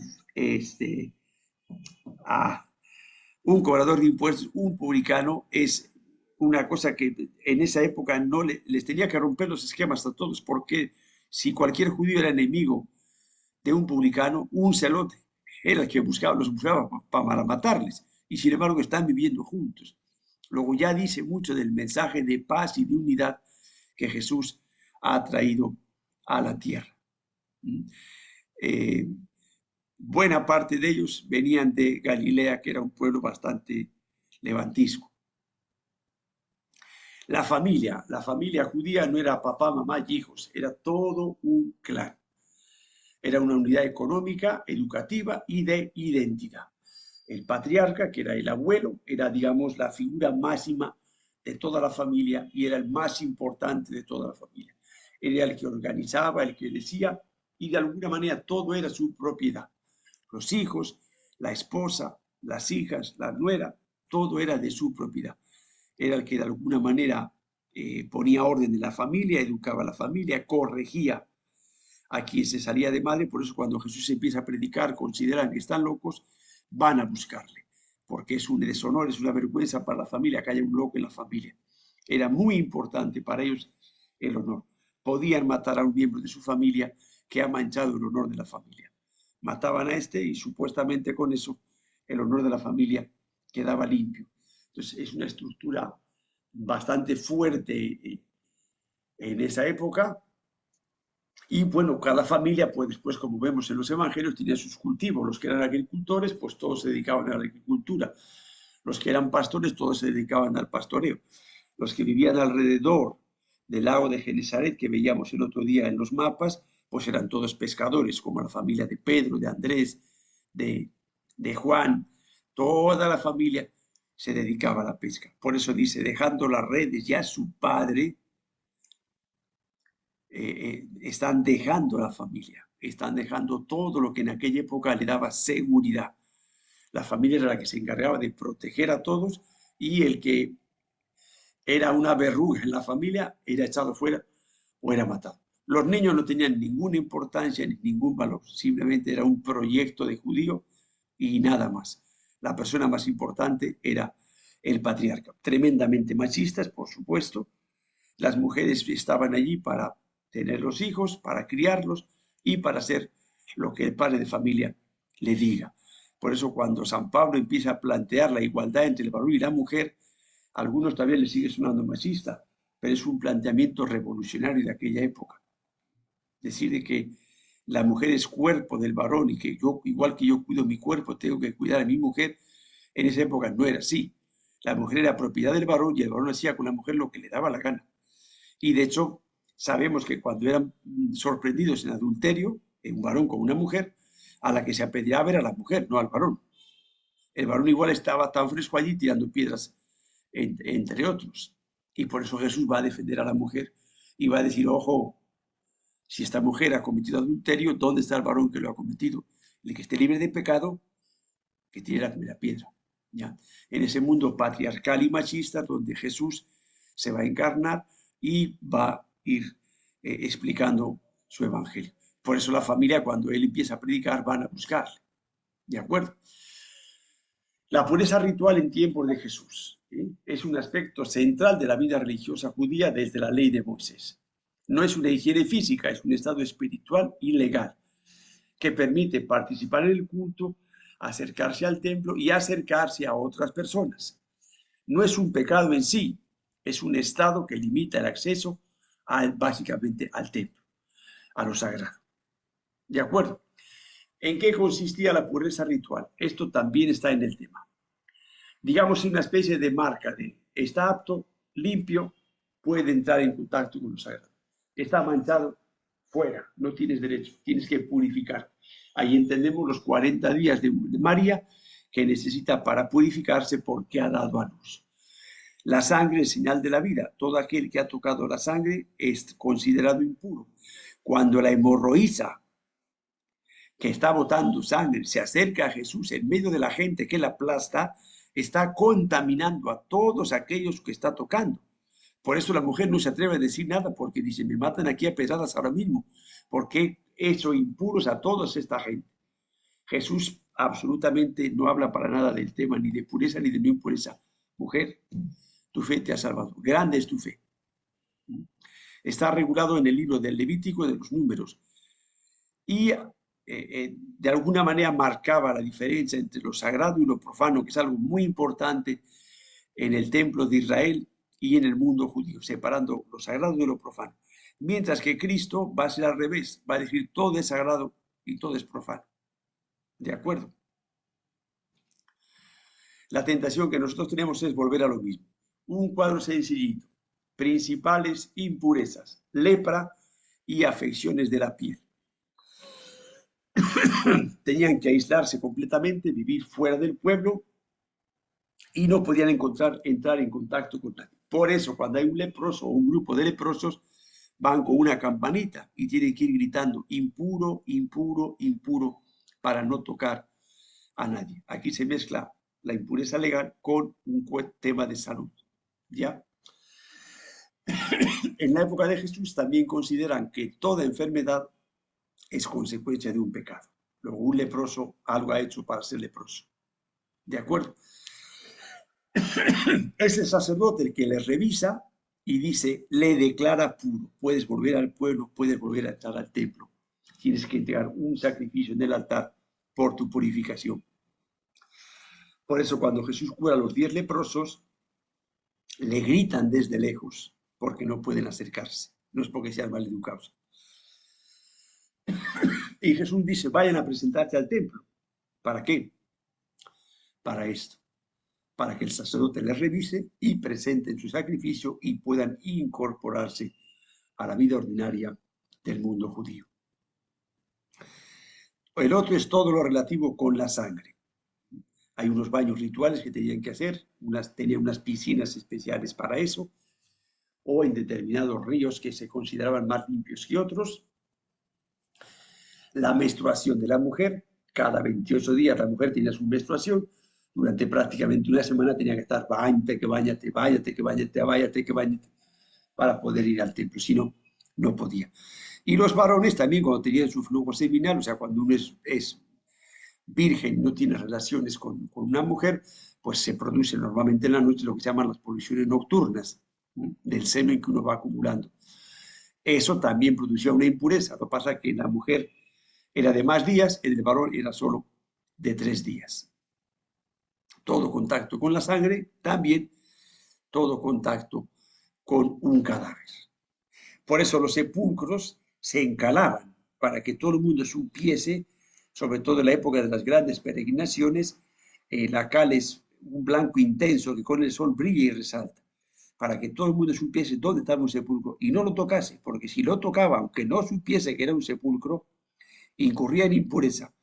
A: cobrador de impuestos, un publicano, es una cosa que en esa época no les tenía que romper los esquemas a todos, porque si cualquier judío era enemigo de un publicano, un celote era el que los buscaba para matarles, y sin embargo están viviendo juntos. Luego ya dice mucho del mensaje de paz y de unidad que Jesús ha traído a la tierra. Buena parte de ellos venían de Galilea, que era un pueblo bastante levantisco. La familia judía no era papá, mamá y hijos, era todo un clan. Era una unidad económica, educativa y de identidad. El patriarca, que era el abuelo, era, digamos, la figura máxima de toda la familia y era el más importante de toda la familia. Era el que organizaba, el que decía, y de alguna manera todo era su propiedad. Los hijos, la esposa, las hijas, la nuera, todo era de su propiedad. Era el que de alguna manera ponía orden en la familia, educaba a la familia, corregía a quien se salía de madre. Por eso cuando Jesús empieza a predicar, consideran que están locos, van a buscarle, porque es un deshonor, es una vergüenza para la familia que haya un loco en la familia. Era muy importante para ellos el honor. Podían matar a un miembro de su familia que ha manchado el honor de la familia. Mataban a este y supuestamente con eso el honor de la familia quedaba limpio. Entonces es una estructura bastante fuerte en esa época. Y bueno, cada familia, pues después, como vemos en los evangelios, tenía sus cultivos. Los que eran agricultores, pues todos se dedicaban a la agricultura. Los que eran pastores, todos se dedicaban al pastoreo. Los que vivían alrededor del lago de Genesaret, que veíamos el otro día en los mapas, pues eran todos pescadores, como la familia de Pedro, de Andrés, de Juan. Toda la familia se dedicaba a la pesca. Por eso dice, dejando las redes ya su padre, están dejando a la familia, están dejando todo lo que en aquella época le daba seguridad. La familia era la que se encargaba de proteger a todos y el que era una verruga en la familia era echado fuera o era matado. Los niños no tenían ninguna importancia ni ningún valor, simplemente era un proyecto de judío y nada más. La persona más importante era el patriarca. Tremendamente machistas, por supuesto. Las mujeres estaban allí para tener los hijos, para criarlos y para hacer lo que el padre de familia le diga. Por eso cuando San Pablo empieza a plantear la igualdad entre el varón y la mujer, a algunos también les sigue sonando machista, pero es un planteamiento revolucionario de aquella época. Decir de que la mujer es cuerpo del varón y que yo, igual que yo cuido mi cuerpo, tengo que cuidar a mi mujer, en esa época no era así. La mujer era propiedad del varón y el varón hacía con la mujer lo que le daba la gana. Y de hecho, sabemos que cuando eran sorprendidos en adulterio, un varón con una mujer, a la que se apedreaba era la mujer, no al varón. El varón igual estaba tan fresco allí tirando piedras, entre otros. Y por eso Jesús va a defender a la mujer y va a decir, ojo, si esta mujer ha cometido adulterio, ¿dónde está el varón que lo ha cometido? El que esté libre de pecado, que tire la primera piedra. ¿Ya? En ese mundo patriarcal y machista donde Jesús se va a encarnar y va a ir explicando su evangelio. Por eso la familia, cuando él empieza a predicar, van a buscarle. ¿De acuerdo? La pureza ritual en tiempos de Jesús es un aspecto central de la vida religiosa judía desde la ley de Moisés. No es una higiene física, es un estado espiritual y legal que permite participar en el culto, acercarse al templo y acercarse a otras personas. No es un pecado en sí, es un estado que limita el acceso básicamente al templo, a lo sagrado. ¿De acuerdo? ¿En qué consistía la pureza ritual? Esto también está en el tema. Digamos una especie de marca de está apto, limpio, puede entrar en contacto con lo sagrado. Está manchado, fuera, no tienes derecho, tienes que purificar. Ahí entendemos los 40 días de María que necesita para purificarse porque ha dado a luz. La sangre es señal de la vida. Todo aquel que ha tocado la sangre es considerado impuro. Cuando la hemorroísa que está botando sangre se acerca a Jesús en medio de la gente que la aplasta, está contaminando a todos aquellos que está tocando. Por eso la mujer no se atreve a decir nada porque dice, me matan aquí a pedradas ahora mismo, porque he hecho impuros a toda esta gente. Jesús absolutamente no habla para nada del tema ni de pureza ni de no impureza. Mujer, tu fe te ha salvado. Grande es tu fe. Está regulado en el libro del Levítico, de los Números. Y de alguna manera marcaba la diferencia entre lo sagrado y lo profano, que es algo muy importante en el templo de Israel y en el mundo judío, separando lo sagrado de lo profano. Mientras que Cristo va a ser al revés, va a decir todo es sagrado y todo es profano. ¿De acuerdo? La tentación que nosotros tenemos es volver a lo mismo. Un cuadro sencillito. Principales impurezas, lepra y afecciones de la piel. Tenían que aislarse completamente, vivir fuera del pueblo y no podían entrar en contacto con nadie. Por eso, cuando hay un leproso o un grupo de leprosos, van con una campanita y tienen que ir gritando impuro, impuro, impuro, para no tocar a nadie. Aquí se mezcla la impureza legal con un tema de salud. ¿Ya? En la época de Jesús también consideran que toda enfermedad es consecuencia de un pecado. Luego un leproso algo ha hecho para ser leproso. ¿De acuerdo? Es el sacerdote el que le revisa y dice, le declara puro. Puedes volver al pueblo, puedes volver a entrar al templo. Tienes que entregar un sacrificio en el altar por tu purificación. Por eso cuando Jesús cura a los 10 leprosos, le gritan desde lejos porque no pueden acercarse. No es porque sean maleducados. Y Jesús dice, vayan a presentarse al templo. ¿Para qué? Para esto. Para que el sacerdote les revise y presenten su sacrificio y puedan incorporarse a la vida ordinaria del mundo judío. El otro es todo lo relativo con la sangre. Hay unos baños rituales que tenían que hacer, tenían unas piscinas especiales para eso, o en determinados ríos que se consideraban más limpios que otros. La menstruación de la mujer, cada 28 días la mujer tenía su menstruación, durante prácticamente una semana tenía que estar báñate, que báñate, váyate, que báñate, váyate, que báñate, para poder ir al templo, si no, no podía. Y los varones también cuando tenían su flujo seminal, o sea, cuando uno es virgen y no tiene relaciones con una mujer, pues se produce normalmente en la noche lo que se llaman las poluciones nocturnas, del semen que uno va acumulando. Eso también producía una impureza. Lo que pasa es que la mujer era de más días, el varón era solo de 3 días. Todo contacto con la sangre, también todo contacto con un cadáver. Por eso los sepulcros se encalaban para que todo el mundo supiese, sobre todo en la época de las grandes peregrinaciones, la cal es un blanco intenso que con el sol brilla y resalta, para que todo el mundo supiese dónde estaba un sepulcro y no lo tocase, porque si lo tocaba, aunque no supiese que era un sepulcro, incurría en impureza.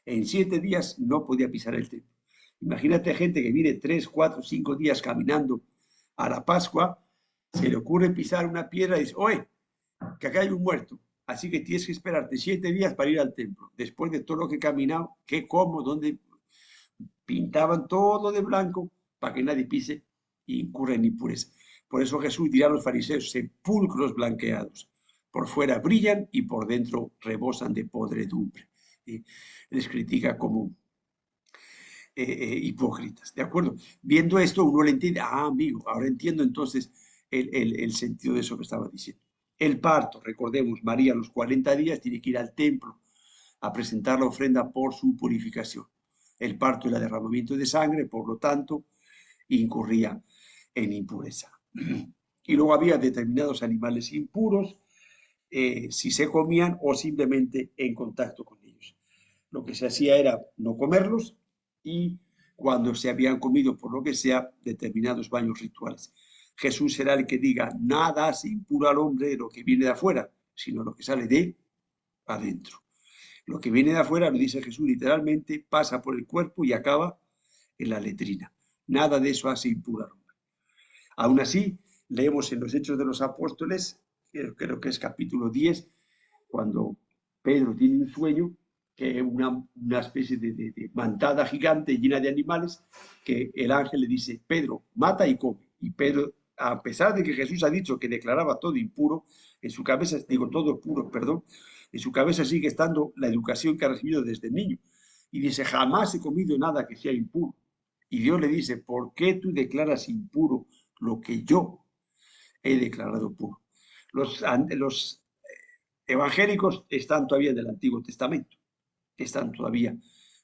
A: En 7 días no podía pisar el templo. Imagínate gente que viene 3, 4, 5 días caminando a la Pascua, se le ocurre pisar una piedra y dice, oye, que acá hay un muerto, así que tienes que esperarte 7 días para ir al templo. Después de todo lo que he caminado, qué como, donde pintaban todo de blanco para que nadie pise y incurra en impureza. Por eso Jesús dirá a los fariseos, sepulcros blanqueados, por fuera brillan y por dentro rebosan de podredumbre. Les critica como hipócritas, ¿de acuerdo? Viendo esto uno le entiende, amigo, ahora entiendo entonces el sentido de eso que estaba diciendo. El parto, recordemos, María a los 40 días tiene que ir al templo a presentar la ofrenda por su purificación. El parto y el derramamiento de sangre, por lo tanto, incurría en impureza. Y luego había determinados animales impuros, si se comían o simplemente en contacto con ellos. Lo que se hacía era no comerlos y cuando se habían comido, por lo que sea, determinados baños rituales. Jesús será el que diga, nada hace impuro al hombre lo que viene de afuera, sino lo que sale de adentro. Lo que viene de afuera, lo dice Jesús literalmente, pasa por el cuerpo y acaba en la letrina. Nada de eso hace impuro al hombre. Aún así, leemos en los Hechos de los Apóstoles, creo que es capítulo 10, cuando Pedro tiene un sueño, que es una especie de mantada gigante llena de animales, que el ángel le dice, Pedro, mata y come. Y Pedro, a pesar de que Jesús ha dicho que declaraba todo impuro, en su cabeza, digo todo puro, perdón, en su cabeza sigue estando la educación que ha recibido desde niño. Y dice, jamás he comido nada que sea impuro. Y Dios le dice, ¿por qué tú declaras impuro lo que yo he declarado puro. Los evangélicos están todavía en el Antiguo Testamento, están todavía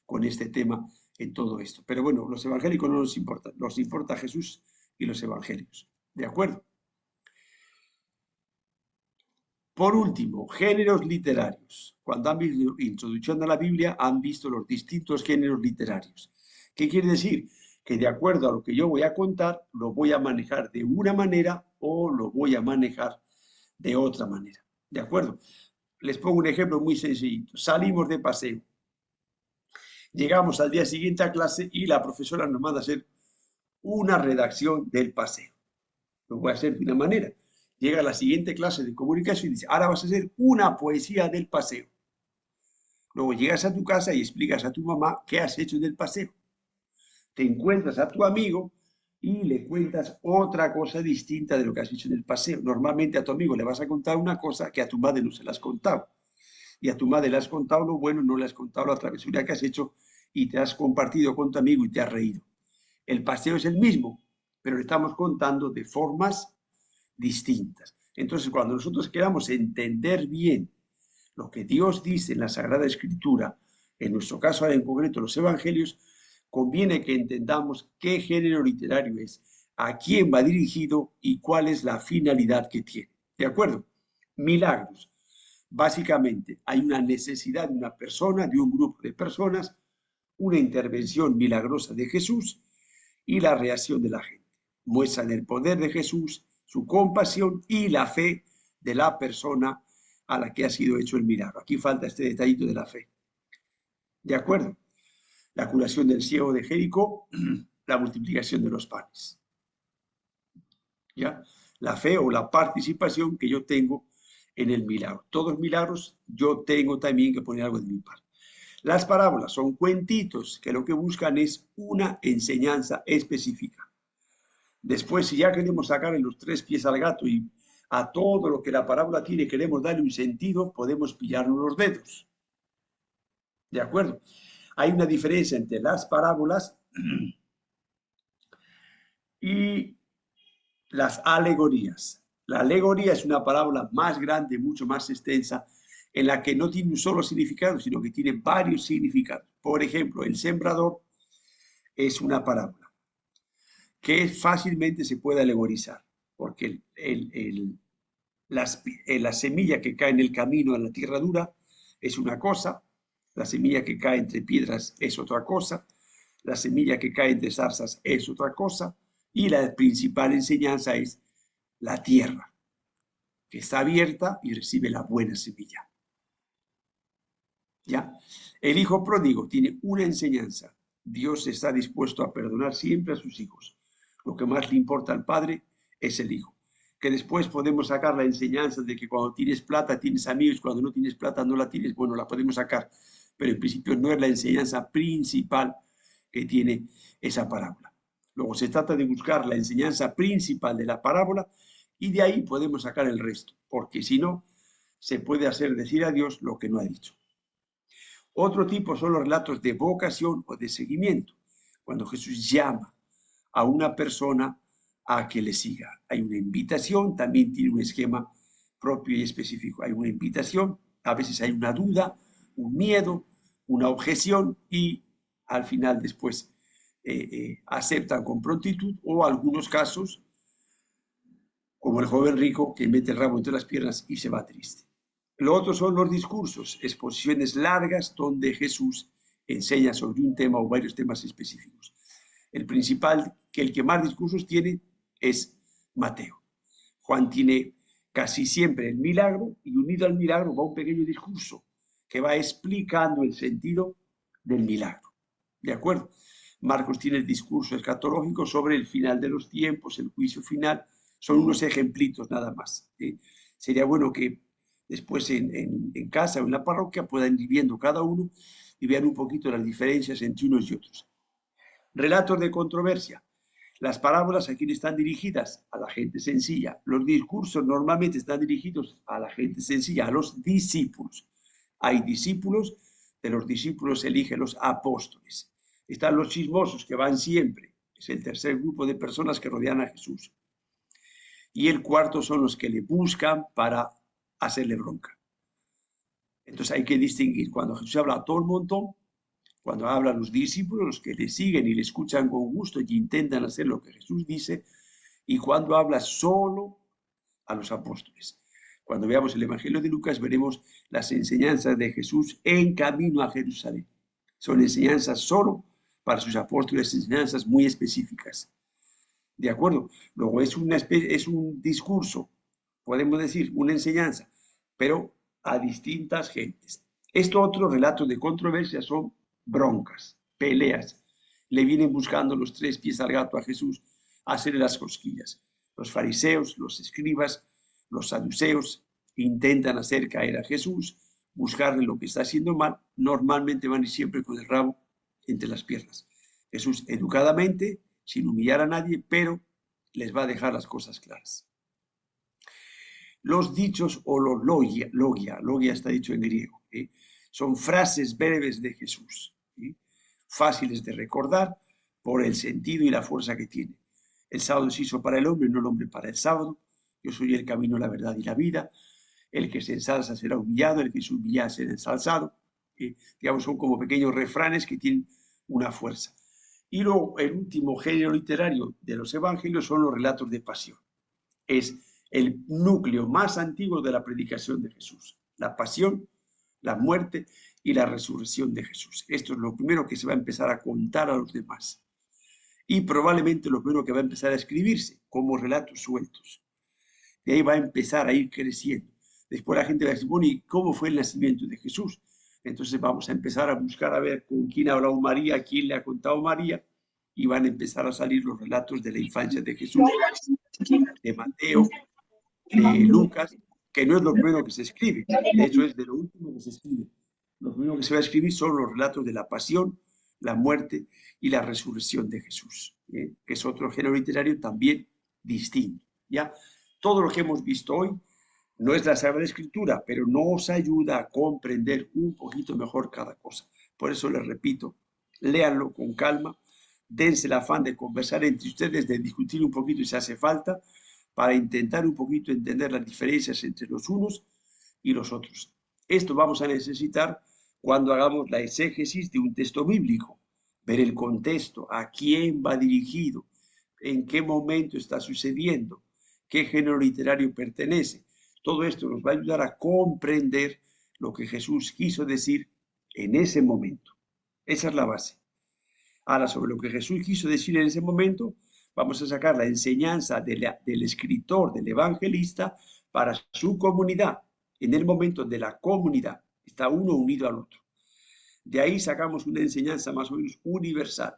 A: con este tema en todo esto. Pero bueno, los evangélicos no nos importa Jesús y los evangelios. ¿De acuerdo? Por último, géneros literarios. Cuando han visto introducción a la Biblia, han visto los distintos géneros literarios. ¿Qué quiere decir? Que de acuerdo a lo que yo voy a contar, lo voy a manejar de una manera o lo voy a manejar de otra manera. ¿De acuerdo? Les pongo un ejemplo muy sencillito. Salimos de paseo. Llegamos al día siguiente a clase y la profesora nos manda a hacer una redacción del paseo. Lo voy a hacer de una manera. Llega la siguiente clase de comunicación y dice, ahora vas a hacer una poesía del paseo. Luego llegas a tu casa y explicas a tu mamá qué has hecho del paseo. Te encuentras a tu amigo y le cuentas otra cosa distinta de lo que has hecho en el paseo. Normalmente a tu amigo le vas a contar una cosa que a tu madre no se la has contado. Y a tu madre le has contado lo bueno, no le has contado la travesura que has hecho y te has compartido con tu amigo y te has reído. El paseo es el mismo, pero le estamos contando de formas distintas. Entonces, cuando nosotros queramos entender bien lo que Dios dice en la Sagrada Escritura, en nuestro caso en concreto los Evangelios, conviene que entendamos qué género literario es, a quién va dirigido y cuál es la finalidad que tiene. ¿De acuerdo? Milagros. Básicamente, hay una necesidad de una persona, de un grupo de personas, una intervención milagrosa de Jesús y la reacción de la gente. Muestran el poder de Jesús, su compasión y la fe de la persona a la que ha sido hecho el milagro. Aquí falta este detallito de la fe. ¿De acuerdo? La curación del ciego de Jericó, la multiplicación de los panes. ¿Ya? La fe o la participación que yo tengo en el milagro. Todos milagros yo tengo también que poner algo de mi parte. Las parábolas son cuentitos que lo que buscan es una enseñanza específica. Después, si ya queremos sacarle los tres pies al gato y a todo lo que la parábola tiene queremos darle un sentido, podemos pillarnos los dedos. ¿De acuerdo? Hay una diferencia entre las parábolas y las alegorías. La alegoría es una parábola más grande, mucho más extensa, en la que no tiene un solo significado, sino que tiene varios significados. Por ejemplo, el sembrador es una parábola que fácilmente se puede alegorizar, porque la semilla que cae en el camino en la tierra dura es una cosa, la semilla que cae entre piedras es otra cosa, la semilla que cae entre zarzas es otra cosa, y la principal enseñanza es la tierra, que está abierta y recibe la buena semilla. ¿Ya? El hijo pródigo tiene una enseñanza. Dios está dispuesto a perdonar siempre a sus hijos. Lo que más le importa al padre es el hijo. Que después podemos sacar la enseñanza de que cuando tienes plata tienes amigos, cuando no tienes plata no la tienes. Bueno, la podemos sacar, pero en principio no es la enseñanza principal que tiene esa parábola. Luego se trata de buscar la enseñanza principal de la parábola y de ahí podemos sacar el resto, porque si no, se puede hacer decir a Dios lo que no ha dicho. Otro tipo son los relatos de vocación o de seguimiento, cuando Jesús llama a una persona a que le siga. Hay una invitación, también tiene un esquema propio y específico. Hay una invitación, a veces hay una duda, un miedo, una objeción y al final después aceptan con prontitud o algunos casos, como el joven rico que mete el rabo entre las piernas y se va triste. Lo otro son los discursos, exposiciones largas donde Jesús enseña sobre un tema o varios temas específicos. El principal, el que más discursos tiene, es Mateo. Juan tiene casi siempre el milagro y unido al milagro va un pequeño discurso que va explicando el sentido del milagro. ¿De acuerdo? Marcos tiene el discurso escatológico sobre el final de los tiempos, el juicio final. Son unos ejemplitos nada más. Sería bueno que después en casa o en la parroquia puedan ir viendo cada uno y vean un poquito las diferencias entre unos y otros. Relatos de controversia. Las parábolas a quién están dirigidas, a la gente sencilla. Los discursos normalmente están dirigidos a la gente sencilla, a los discípulos. Hay discípulos, de los discípulos eligen los apóstoles. Están los chismosos que van siempre, es el tercer grupo de personas que rodean a Jesús. y el cuarto son los que le buscan para hacerle bronca. Entonces hay que distinguir cuando Jesús habla a todo el montón, cuando habla a los discípulos, los que le siguen y le escuchan con gusto y intentan hacer lo que Jesús dice, y cuando habla solo a los apóstoles. Cuando veamos el Evangelio de Lucas, veremos las enseñanzas de Jesús en camino a Jerusalén. Son enseñanzas solo para sus apóstoles, enseñanzas muy específicas. ¿De acuerdo? Luego es un discurso, podemos decir, una enseñanza, pero a distintas gentes. Estos otros relatos de controversia son broncas, peleas. Le vienen buscando los tres pies al gato a Jesús a hacerle las cosquillas. Los fariseos, los escribas, los saduceos intentan hacer caer a Jesús, buscarle lo que está haciendo mal. Normalmente van y siempre con el rabo entre las piernas. Jesús educadamente, sin humillar a nadie, pero les va a dejar las cosas claras. Los dichos o los logia está dicho en griego, son frases breves de Jesús, fáciles de recordar por el sentido y la fuerza que tiene. El sábado se hizo para el hombre, no el hombre para el sábado. Yo soy el camino, la verdad y la vida. El que se ensalza será humillado, el que se humilla será ensalzado. Digamos, son como pequeños refranes que tienen una fuerza. Y luego, el último género literario de los evangelios son los relatos de pasión. Es el núcleo más antiguo de la predicación de Jesús. La pasión, la muerte y la resurrección de Jesús. Esto es lo primero que se va a empezar a contar a los demás. Y probablemente lo primero que va a empezar a escribirse como relatos sueltos. De ahí va a empezar a ir creciendo. Después la gente va a decir, bueno, ¿y cómo fue el nacimiento de Jesús? Entonces vamos a empezar a buscar a ver con quién ha hablado María, quién le ha contado María, y van a empezar a salir los relatos de la infancia de Jesús, de Mateo, de Lucas, que no es lo primero que se escribe, de hecho es de lo último que se escribe. Lo primero que se va a escribir son los relatos de la pasión, la muerte y la resurrección de Jesús, que es otro género literario también distinto. ¿Ya? Todo lo que hemos visto hoy no es la Sagrada Escritura, pero nos ayuda a comprender un poquito mejor cada cosa. Por eso les repito, léanlo con calma, dense el afán de conversar entre ustedes, de discutir un poquito si hace falta, para intentar un poquito entender las diferencias entre los unos y los otros. Esto vamos a necesitar cuando hagamos la exégesis de un texto bíblico, ver el contexto, a quién va dirigido, en qué momento está sucediendo, qué género literario pertenece. Todo esto nos va a ayudar a comprender lo que Jesús quiso decir en ese momento. Esa es la base. Ahora, sobre lo que Jesús quiso decir en ese momento, vamos a sacar la enseñanza del escritor, del evangelista, para su comunidad, en el momento de la comunidad. Está uno unido al otro. De ahí sacamos una enseñanza más o menos universal.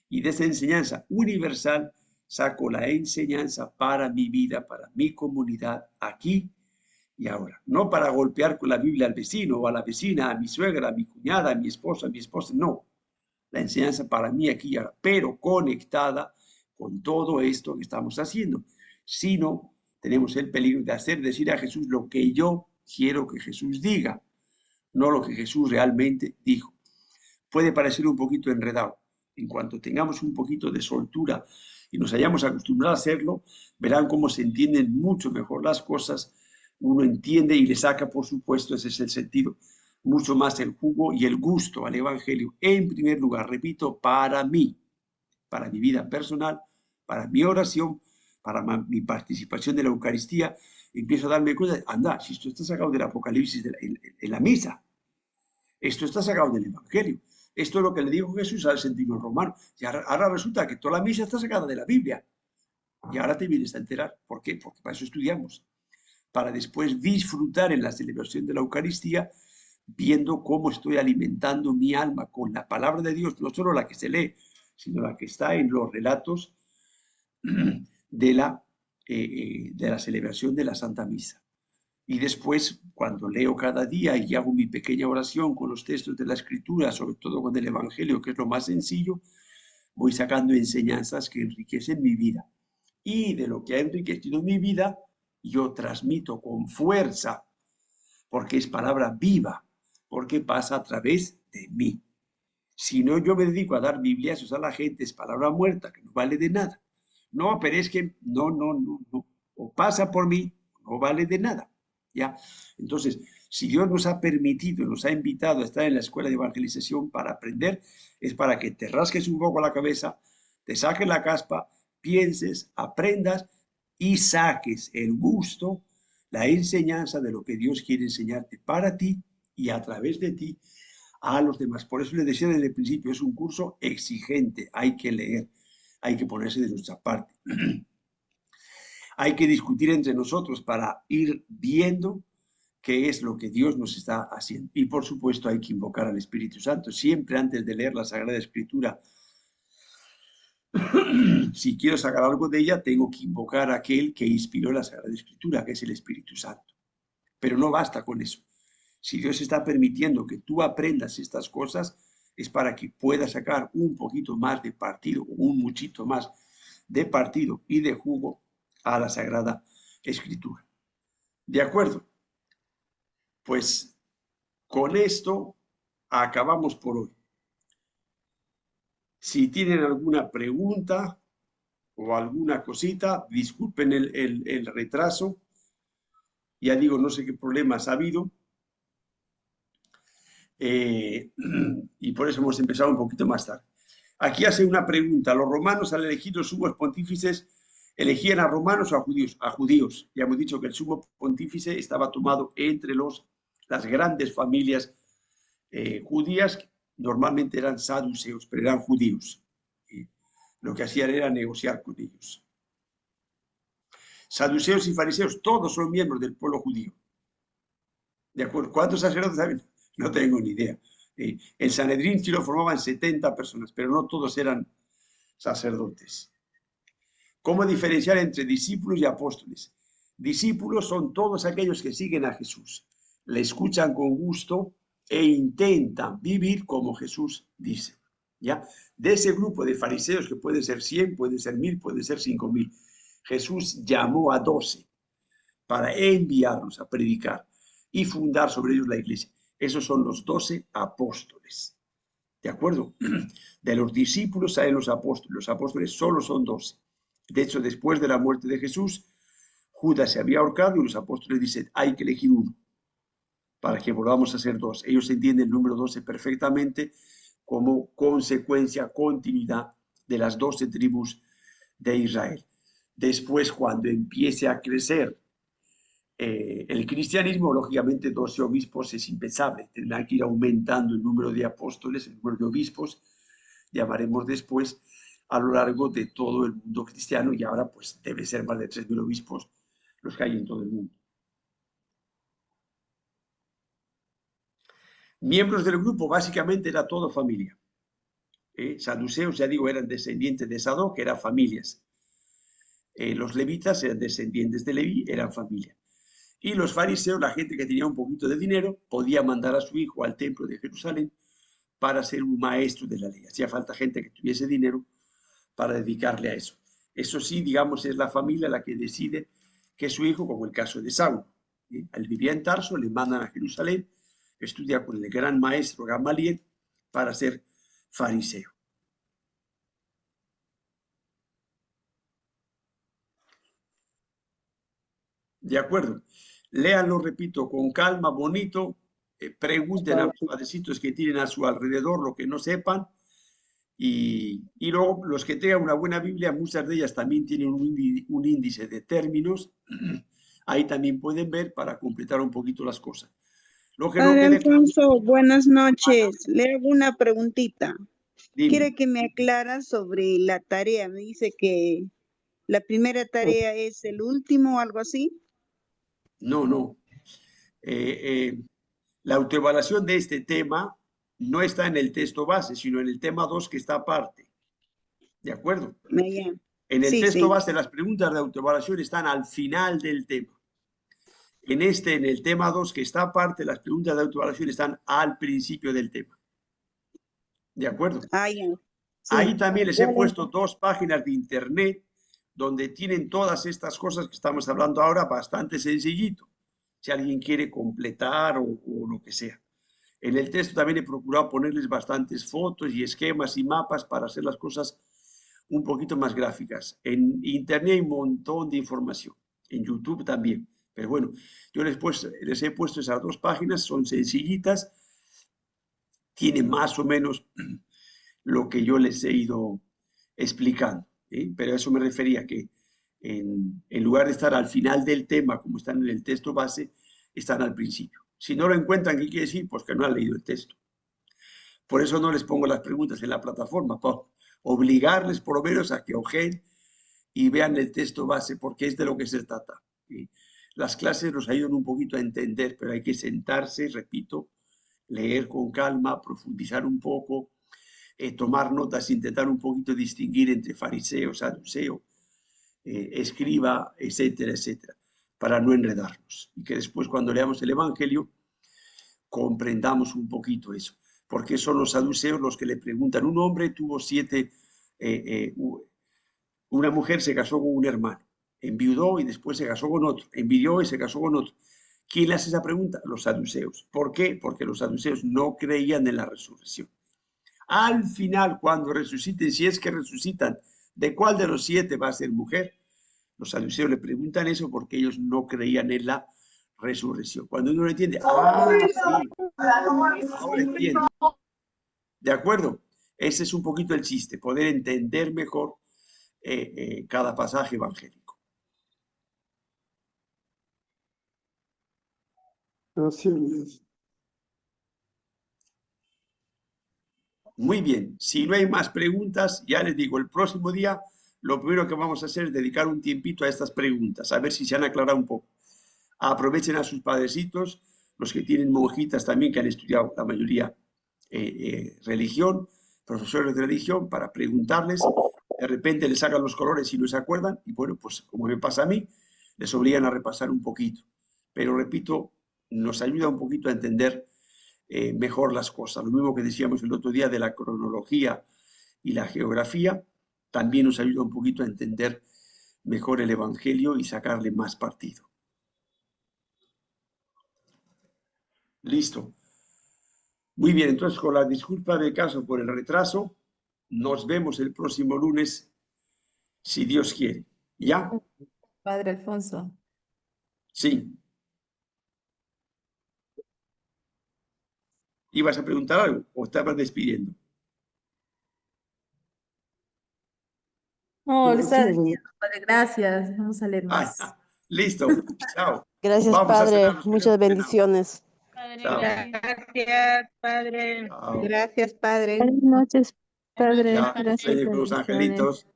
A: Y de esa enseñanza universal saco la enseñanza para mi vida, para mi comunidad, aquí y ahora. No para golpear con la Biblia al vecino o a la vecina, a mi suegra, a mi cuñada, a mi esposa, no. La enseñanza para mí aquí y ahora, pero conectada con todo esto que estamos haciendo. Si no, tenemos el peligro de decir a Jesús lo que yo quiero que Jesús diga, no lo que Jesús realmente dijo. Puede parecer un poquito enredado. En cuanto tengamos un poquito de soltura y nos hayamos acostumbrado a hacerlo, verán cómo se entienden mucho mejor las cosas. Uno entiende y le saca, por supuesto, ese es el sentido, mucho más el jugo y el gusto al Evangelio. En primer lugar, repito, para mí, para mi vida personal, para mi oración, para mi participación de la Eucaristía, empiezo a darme cuenta, anda, si esto está sacado del Apocalipsis en la misa, esto está sacado del Evangelio. Esto es lo que le dijo Jesús al centurión romano. Y ahora resulta que toda la misa está sacada de la Biblia. Y ahora te vienes a enterar. ¿Por qué? Porque para eso estudiamos. Para después disfrutar en la celebración de la Eucaristía, viendo cómo estoy alimentando mi alma con la palabra de Dios, no solo la que se lee, sino la que está en los relatos de la celebración de la Santa Misa. Y después, cuando leo cada día y hago mi pequeña oración con los textos de la Escritura, sobre todo con el Evangelio, que es lo más sencillo, voy sacando enseñanzas que enriquecen mi vida. Y de lo que ha enriquecido mi vida, yo transmito con fuerza, porque es palabra viva, porque pasa a través de mí. Si no, yo me dedico a dar bibliazos a la gente, es palabra muerta, que no vale de nada. No, pero es que, no. o pasa por mí, no vale de nada. ¿Ya? Entonces, si Dios nos ha permitido, nos ha invitado a estar en la escuela de evangelización para aprender, es para que te rasques un poco la cabeza, te saques la caspa, pienses, aprendas y saques el gusto, la enseñanza de lo que Dios quiere enseñarte para ti y a través de ti a los demás. Por eso les decía desde el principio, es un curso exigente, hay que leer, hay que ponerse de nuestra parte. Hay que discutir entre nosotros para ir viendo qué es lo que Dios nos está haciendo. Y por supuesto hay que invocar al Espíritu Santo. Siempre antes de leer la Sagrada Escritura, si quiero sacar algo de ella, tengo que invocar a aquel que inspiró la Sagrada Escritura, que es el Espíritu Santo. Pero no basta con eso. Si Dios está permitiendo que tú aprendas estas cosas, es para que puedas sacar un poquito más de partido, un muchito más de partido y de jugo a la Sagrada Escritura. ¿De acuerdo? Pues con esto acabamos por hoy. Si tienen alguna pregunta o alguna cosita, disculpen el retraso. Ya digo, no sé qué problemas ha habido. Y por eso hemos empezado un poquito más tarde. Aquí hace una pregunta. ¿Los romanos al elegir los sumos pontífices elegían a romanos o a judíos? A judíos. Ya hemos dicho que el sumo pontífice estaba tomado entre las grandes familias judías, normalmente eran saduceos, pero eran judíos. Lo que hacían era negociar con ellos. Saduceos y fariseos, todos son miembros del pueblo judío. ¿De acuerdo? ¿Cuántos sacerdotes saben? No tengo ni idea. El Sanedrín sí lo formaban 70 personas, pero no todos eran sacerdotes. ¿Cómo diferenciar entre discípulos y apóstoles? Discípulos son todos aquellos que siguen a Jesús, le escuchan con gusto e intentan vivir como Jesús dice. ¿Ya? De ese grupo de fariseos, que pueden ser 100, pueden ser 1000, pueden ser 5000, Jesús llamó a 12 para enviarlos a predicar y fundar sobre ellos la iglesia. Esos son los 12 apóstoles. ¿De acuerdo? De los discípulos salen los apóstoles. Los apóstoles solo son 12. De hecho, después de la muerte de Jesús, Judas se había ahorcado y los apóstoles dicen, hay que elegir uno para que volvamos a ser 12. Ellos entienden el número 12 perfectamente como consecuencia, continuidad de las 12 tribus de Israel. Después, cuando empiece a crecer el cristianismo, lógicamente 12 obispos es impensable, tendrán que ir aumentando el número de apóstoles, el número de obispos, llamaremos después, a lo largo de todo el mundo cristiano, y ahora pues debe ser más de 3000 obispos los que hay en todo el mundo. Miembros del grupo, básicamente era todo familia. Saduceos, ya digo, eran descendientes de Sadoc, que eran familias. Los levitas eran descendientes de Leví, eran familia. Y los fariseos, la gente que tenía un poquito de dinero, podía mandar a su hijo al templo de Jerusalén para ser un maestro de la ley. Hacía falta gente que tuviese dinero para dedicarle a eso. Eso sí, digamos, es la familia la que decide que su hijo, como el caso de Saulo, él vivía en Tarso, le mandan a Jerusalén, estudia con el gran maestro Gamaliel para ser fariseo. De acuerdo. Léanlo, repito, con calma, bonito. Pregunten a los padrecitos que tienen a su alrededor lo que no sepan. Y luego los que tengan una buena Biblia, muchas de ellas también tienen un índice de términos. Ahí también pueden ver para completar un poquito las cosas. Lo que no
C: Padre
A: quede claro,
C: Alfonso, buenas noches. Le hago una preguntita.
A: dime.
C: Quiere que me aclara sobre la tarea. Me dice que la primera tarea es el último o algo así.
A: No. La autoevaluación de este tema no está en el texto base, sino en el tema 2 que está aparte. ¿De acuerdo? En el texto base, las preguntas de autoevaluación están al final del tema. En el tema 2 que está aparte, las preguntas de autoevaluación están al principio del tema. ¿De acuerdo?
C: Sí.
A: Ahí también les he puesto 2 páginas de internet donde tienen todas estas cosas que estamos hablando ahora, bastante sencillito, si alguien quiere completar o lo que sea. En el texto también he procurado ponerles bastantes fotos y esquemas y mapas para hacer las cosas un poquito más gráficas. En internet hay un montón de información. en YouTube también. Pero bueno, yo les he puesto esas dos páginas, son sencillitas, tienen más o menos lo que yo les he ido explicando. Pero a eso me refería, que en lugar de estar al final del tema, como están en el texto base, están al principio. Si no lo encuentran, ¿qué quiere decir? Pues que no han leído el texto. Por eso no les pongo las preguntas en la plataforma, para obligarles por lo menos a que ojeen y vean el texto base, porque es de lo que se trata. ¿Sí? Las clases nos ayudan un poquito a entender, pero hay que sentarse, repito, leer con calma, profundizar un poco, tomar notas, intentar un poquito distinguir entre fariseo, saduceo, escriba, etcétera, etcétera, para no enredarnos. Y que después cuando leamos el Evangelio comprendamos un poquito eso. Porque son los saduceos los que le preguntan, un hombre tuvo 7, una mujer se casó con un hermano, enviudó y después se casó con otro, envidió y se casó con otro. ¿Quién le hace esa pregunta? Los saduceos. ¿Por qué? Porque los saduceos no creían en la resurrección. Al final, cuando resuciten, si es que resucitan, ¿de cuál de los 7 va a ser mujer? Los saduceos le preguntan eso porque ellos no creían en la resurrección. Cuando uno lo entiende, sí, ahora entiendo. ¿De acuerdo? Ese es un poquito el chiste, poder entender mejor cada pasaje evangélico.
D: Así es.
A: Muy bien, si no hay más preguntas, ya les digo, el próximo día lo primero que vamos a hacer es dedicar un tiempito a estas preguntas, a ver si se han aclarado un poco. Aprovechen a sus padrecitos, los que tienen monjitas también, que han estudiado la mayoría religión, profesores de religión, para preguntarles. De repente les sacan los colores y no se acuerdan, y bueno, pues como me pasa a mí, les obligan a repasar un poquito. Pero repito, nos ayuda un poquito a entender mejor las cosas. Lo mismo que decíamos el otro día de la cronología y la geografía, también nos ayuda un poquito a entender mejor el Evangelio y sacarle más partido. Listo. Muy bien, entonces con la disculpa de caso por el retraso, nos vemos el próximo lunes, si Dios quiere. ¿Ya?
E: Padre Alfonso.
A: Sí. ¿Ibas a preguntar algo o estabas despidiendo?
E: No, le estaba
D: Sí,
E: diciendo, Padre, gracias. Vamos a leer
A: Ah,
E: más.
A: listo. Chao.
F: Gracias,
A: Vamos a cenar
F: Padre.
A: los que no
F: Muchas
A: hemos cenado.
F: bendiciones.
B: Padre,
A: Chao.
B: gracias, Padre.
A: Chao.
C: Gracias, Padre.
B: Buenas noches, Padre.
A: Ya,
B: Gracias,
A: sueño con los
B: bendiciones.
A: angelitos.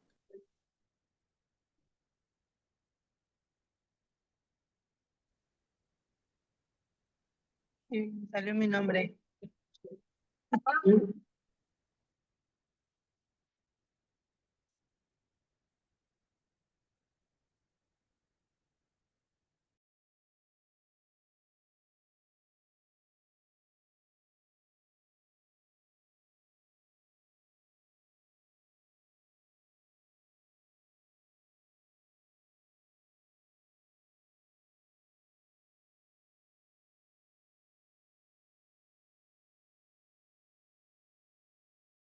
B: Sí, salió mi nombre.